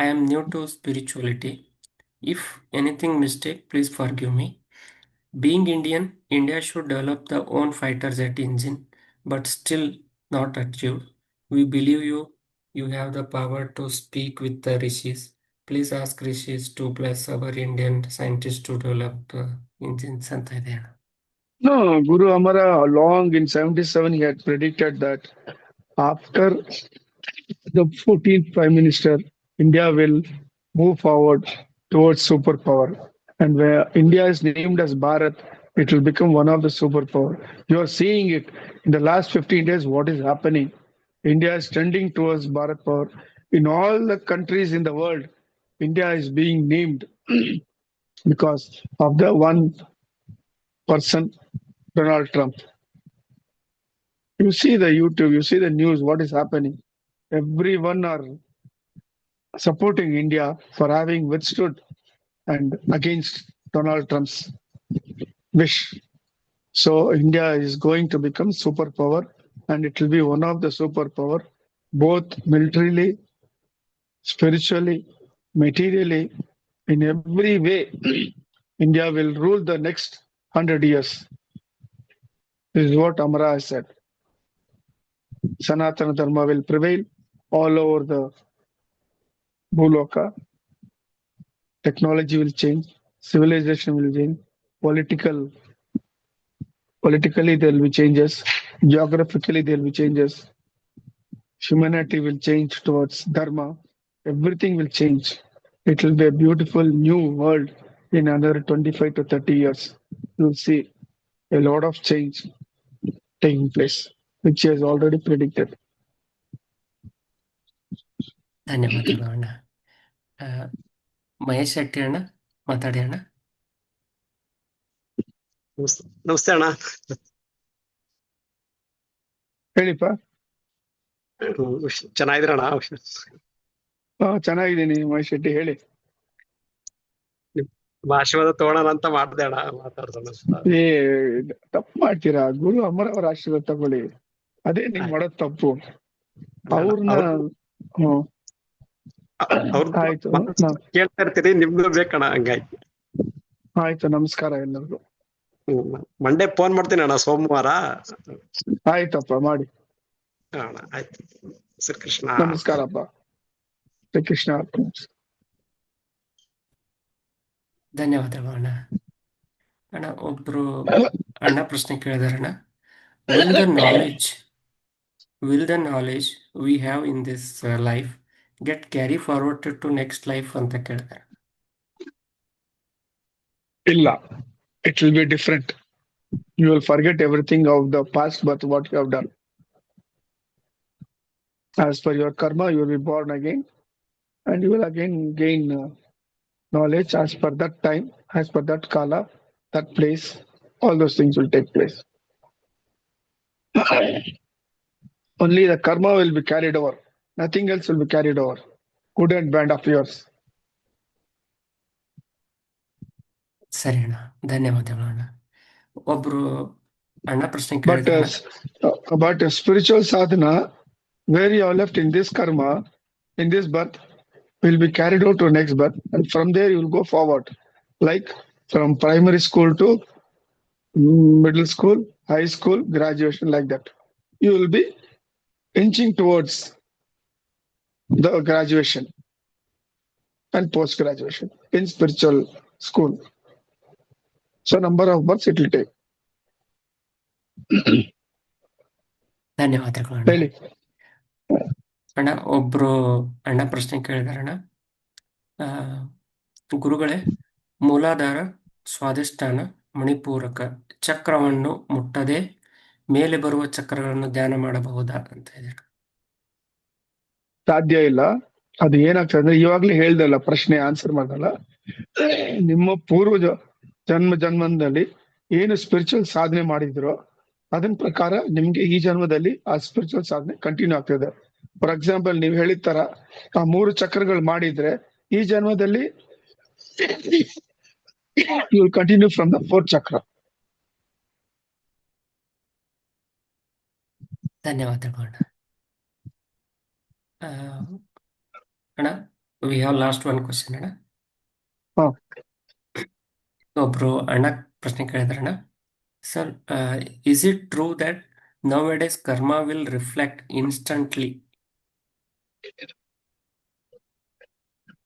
Speaker 2: I am new to spirituality. If anything mistake, please forgive me. Being Indian, India should develop the own fighter jet engine, but still not achieved. We believe you have the power to speak with the rishis. Please ask rishis to bless our Indian scientists to develop the engines ಅಂತ ಇದೆ ಅಣ್ಣ.
Speaker 3: no, Guru Amara long in 77 he had predicted that after the 14th Prime Minister, India will move forward towards superpower. And where India is named as Bharat, it will become one of the superpower. You are seeing it in the last 15 days, what is happening. India is trending towards Bharat power. In all the countries in the world, India is being named because of the one person, Donald Trump. You see the YouTube, you see the news, what is happening. Everyone are supporting India for having withstood and against Donald Trump's wish. So India is going to become superpower, and it will be one of the superpower, both militarily, spiritually, materially, in every way. India will rule the next 100 years. This is what Amara has said. Sanatana Dharma will prevail all over the Bhuloka. Technology will change, civilization will change, politically there will be changes, geographically there will be changes, humanity will change towards dharma, everything will change. It will be a beautiful new world in another 25 to 30 years. You'll see a lot of change taking place, which he has already predicted.
Speaker 2: ಧನ್ಯವಾದಗಳು ಅಣ್ಣ. ಆ, ಮಹೇಶ್ ಶೆಟ್ಟಿ ಅಣ್ಣ ಮಾತಾಡಿ ಅಣ್ಣ.
Speaker 6: ನಮಸ್ತೆ ಅಣ್ಣ.
Speaker 3: ಹೇಳಿಪ್ಪ.
Speaker 6: ಚೆನ್ನಾಗಿದ್ದೀರಣ್ಣ?
Speaker 3: ಚೆನ್ನಾಗಿದ್ದೀನಿ ಮಹೇಶ್ ಶೆಟ್ಟಿ, ಹೇಳಿ.
Speaker 6: ನಿಮ್ಮ ಆಶೀರ್ವಾದ ತಗೊಳ್ಳೋಣ ಅಂತ ಮಾಡ್ದೆ ಅಣ್ಣ, ಮಾತಾಡ್ಸೋಣ ಅಂತ.
Speaker 3: ಏ ತಪ್ಪು ಮಾಡ್ತೀರಾ? ಗುರು ಅಮರ ಅವರ ಆಶೀರ್ವಾದ ತಗೊಳ್ಳಿ, ಅದೇ ನೀವ್ ಮಾಡೋದ್ ತಪ್ಪು. ಅವ್ರನ್ನ ಆಯ್ತು,
Speaker 6: ಕೇಳ್ತಾ ಇರ್ತೀರಿ, ನಿಮ್ದು ಬೇಕಣ್ಣ, ಹಂಗಾಗಿ.
Speaker 3: ಆಯ್ತು, ನಮಸ್ಕಾರ ಎಲ್ಲರಿಗೂ.
Speaker 6: ಮಂಡೇ ಫೋನ್ ಮಾಡ್ತೀನಿ ಅಣ್ಣ, ಸೋಮವಾರ.
Speaker 3: ಆಯ್ತಪ್ಪ, ಮಾಡಿ.
Speaker 6: ಅಣ್ಣ ಆಯ್ತು. ಶ್ರೀಕೃಷ್ಣ.
Speaker 3: ನಮಸ್ಕಾರಪ್ಪ. ಶ್ರೀಕೃಷ್ಣ ಅರ್ಪಣೆ.
Speaker 2: ಧನ್ಯವಾದಗಳು ಅಣ್ಣ. ಅಣ್ಣ ಒಬ್ರು ಅಣ್ಣ ಪ್ರಶ್ನೆ ಕೇಳಿದಾರಣ್ಣ. Will the knowledge we have in this life get carry forward to next life ಅಂತ ಕೇಳಿದಾರೆ.
Speaker 3: ಇಲ್ಲ, it will be different. You will forget everything of the past, but what you have done. As per your karma, you will be born again, and you will again gain knowledge as per that time, as per that kala, that place. All those things will take place. Only the karma will be carried over. Nothing else will be carried over. Good and bad of yours.
Speaker 2: ಸರಿ ಅಣ್ಣ, ಧನ್ಯವಾದಗಳು ಅಣ್ಣ. ಒಬ್ರು ಅಣ್ಣ ಪ್ರಶ್ನೆ
Speaker 3: But
Speaker 2: ಕೇಳಿದಾರೆ.
Speaker 3: but spiritual sadhana, where you are left in this karma, in this birth, will be carried out to next birth, and from there you will go forward, like from primary school to middle school, high school, graduation, like that. You will be inching towards the graduation and post graduation in spiritual school. So number of births it will take.
Speaker 2: ಧನ್ಯವಾದಗಳು ಅಣ್ಣ.
Speaker 3: Really.
Speaker 2: ಅಣ್ಣ ಒಬ್ರು ಅಣ್ಣ ಪ್ರಶ್ನೆ ಕೇಳಿದಾರಣ್ಣ. ಆ, ಗುರುಗಳೇ, ಮೂಲಾಧಾರ, ಸ್ವಾಧಿಷ್ಠಾನ, ಮಣಿಪೂರಕ ಚಕ್ರವನ್ನು ಮುಟ್ಟದೆ ಮೇಲೆ ಬರುವ ಚಕ್ರಗಳನ್ನು ಧ್ಯಾನ ಮಾಡಬಹುದಾ ಅಂತ ಇದ್ದಾರೆ.
Speaker 3: ಸಾಧ್ಯ ಇಲ್ಲ. ಅದು ಏನಾಗ್ತದೆ ಅಂದ್ರೆ, ಇವಾಗ್ಲೇ ಹೇಳ್ದಲ್ಲ, ಪ್ರಶ್ನೆ ಆನ್ಸರ್ ಮಾಡಲ್ಲ. ನಿಮ್ಮ ಪೂರ್ವ ಜನ್ಮದಲ್ಲಿ ಏನು ಸ್ಪಿರಿಚುವಲ್ ಸಾಧನೆ ಮಾಡಿದ್ರೋ ಅದನ್ ಪ್ರಕಾರ ನಿಮ್ಗೆ ಈ ಜನ್ಮದಲ್ಲಿ ಆ ಸ್ಪಿರಿಚುವಲ್ ಸಾಧನೆ ಕಂಟಿನ್ಯೂ ಆಗ್ತದೆ. ಫಾರ್ ಎಕ್ಸಾಂಪಲ್, ನೀವು ಹೇಳಿದ ತರ ಆ 3 ಚಕ್ರಗಳು ಮಾಡಿದ್ರೆ ಈ ಜನ್ಮದಲ್ಲಿ you will continue from the 4th chakra.
Speaker 2: ಧನ್ಯವಾದಗಳು ಅಣ್ಣ. ಅಣ್ಣ, we have last one question ಅಣ್ಣ.
Speaker 3: ಹಾ.
Speaker 2: ಒಬ್ರು ಅಣ್ಣ ಪ್ರಶ್ನೆ ಕೇಳಿದಾರಣ್ಣ. Sir, is it true that nowadays karma will reflect instantly?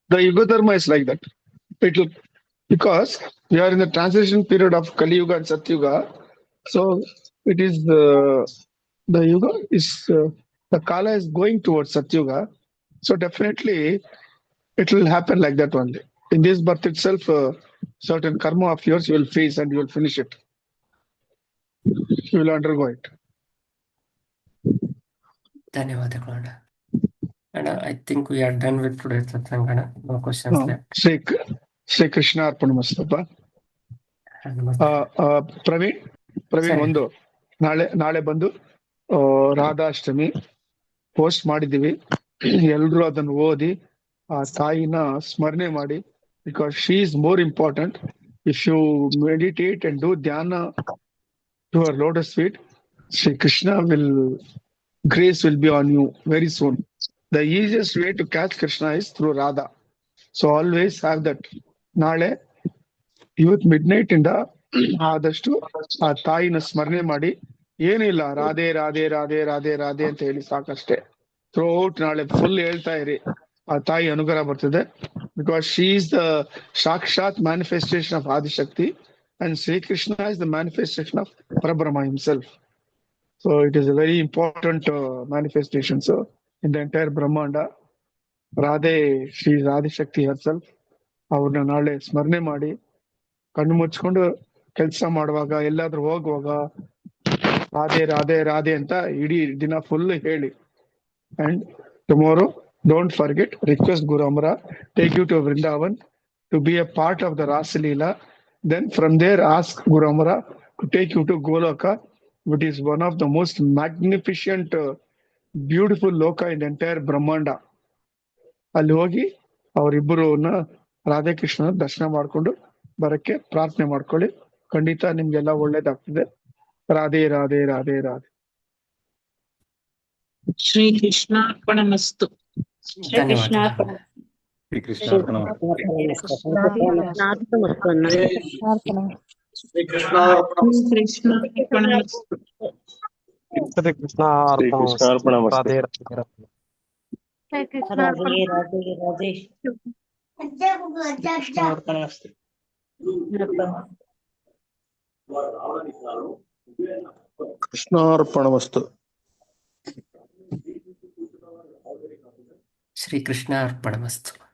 Speaker 3: The Yuga Dharma is like that. It will, because we are in the transition period of Kali Yuga and Satyuga. So it is the Yuga is the Kala is going towards Satyuga. So definitely it will happen like that only. In this birth itself, certain karma of yours you will face and you will finish it. You will undergo it.
Speaker 2: ಧನ್ಯವಾದಗಳು ಅಣ್ಣ. ಅಣ್ಣ, I think we are done with today satsang ಅಣ್ಣ. No questions left.
Speaker 3: Shri Krishna ಅರ್ಪಣಮಸ್ತಪ್ಪ. ಪ್ರವೀಣ್
Speaker 2: ಸರಿ.
Speaker 3: ಒಂದು ನಾಳೆ ಬಂದು Radhashtami post ಮಾಡಿದೀವಿ. ಎಲ್ರು ಅದನ್ನು ಓದಿ ಆ ತಾಯಿನ ಸ್ಮರಣೆ ಮಾಡಿ, because she is more important. If you meditate and do dhyana to her lotus feet, Sri Krishna grace will be on you very soon. The easiest way to catch Krishna is through Radha. So always have that. ನಾಳೆ ಇವತ್ತು midnight ಇಂದ ಆದಷ್ಟು ಆ ತಾಯಿನ ಸ್ಮರಣೆ ಮಾಡಿ, ಏನಿಲ್ಲ, ರಾಧೆ ರಾಧೆ ರಾಧೆ ರಾಧೆ ರಾಧೆ ಅಂತ ಹೇಳಿ ಸಾಕಷ್ಟೇ. ಥ್ರೂಔಟ್ ನಾಳೆ ಫುಲ್ ಹೇಳ್ತಾ ಇರಿ, ಆ ತಾಯಿ ಅನುಗ್ರಹ ಬರ್ತದೆ. ಬಿಕಾಸ್ ಶಿ ಈಸ್ ದ ಸಾಕ್ಷಾತ್ manifestation of Adishakti. And Sri Krishna is the manifestation of Parabrahma himself. So it is a very important manifestation. So in the entire Brahmanda, Radhe, she is Adi Shakti herself. ಅವ್ರನ್ನ ನಾಳೆ ಸ್ಮರಣೆ ಮಾಡಿ, ಕಣ್ಣು ಮುಚ್ಕೊಂಡು ಕೆಲಸ ಮಾಡುವಾಗ, ಎಲ್ಲಾದ್ರೂ ಹೋಗುವಾಗ, ರಾಧೆ ರಾಧೆ ರಾಧೆ ಅಂತ ಇಡೀ ದಿನ ಫುಲ್ ಹೇಳಿ. And tomorrow, don't forget, request Guru Amara, take you to Vrindavan to be a part of the Rasa Leela. Then from there, ask Guru Amara to take you to Goloka, which is one of the most magnificent, beautiful loka in the entire Brahmanda. ಅಲ್ಲಿ ಹೋಗಿ ಅವರಿಬ್ಬರನ್ನ ರಾಧಾಕೃಷ್ಣನ ದರ್ಶನ ಮಾಡ್ಕೊಂಡು ಬರಕ್ಕೆ ಪ್ರಾರ್ಥನೆ ಮಾಡ್ಕೊಳ್ಳಿ. ಖಂಡಿತ ನಿಮ್ಗೆಲ್ಲ ಒಳ್ಳೇದಾಗ್ತದೆ. ರಾಧೆ ರಾಧೆ ರಾಧೆ ರಾಧೆ.
Speaker 7: ಶ್ರೀ ಕೃಷ್ಣಾರ್ಪಣಮಸ್ತು.
Speaker 2: ಧನ್ಯವಾದಗಳು.
Speaker 8: ಶ್ರೀ ಕೃಷ್ಣಾರ್ಪಣಮಸ್ತು.
Speaker 6: ಶ್ರೀ ಕೃಷ್ಣ
Speaker 7: ಕೃಷ್ಣಾರ್ಪಣಮಸ್ತು.
Speaker 6: ಶ್ರೀ ಕೃಷ್ಣ
Speaker 8: ಶ್ರೀ ಕೃಷ್ಣಾರ್ಪಣಮಸ್ತು.
Speaker 6: ರಾಧೆ ರಾಧೆ
Speaker 8: ಕೃಷ್ಣಾರ್ಪಣಮಸ್ತು.
Speaker 2: ಶ್ರೀ ಕೃಷ್ಣ ಅರ್ಪಣಮಸ್ತು.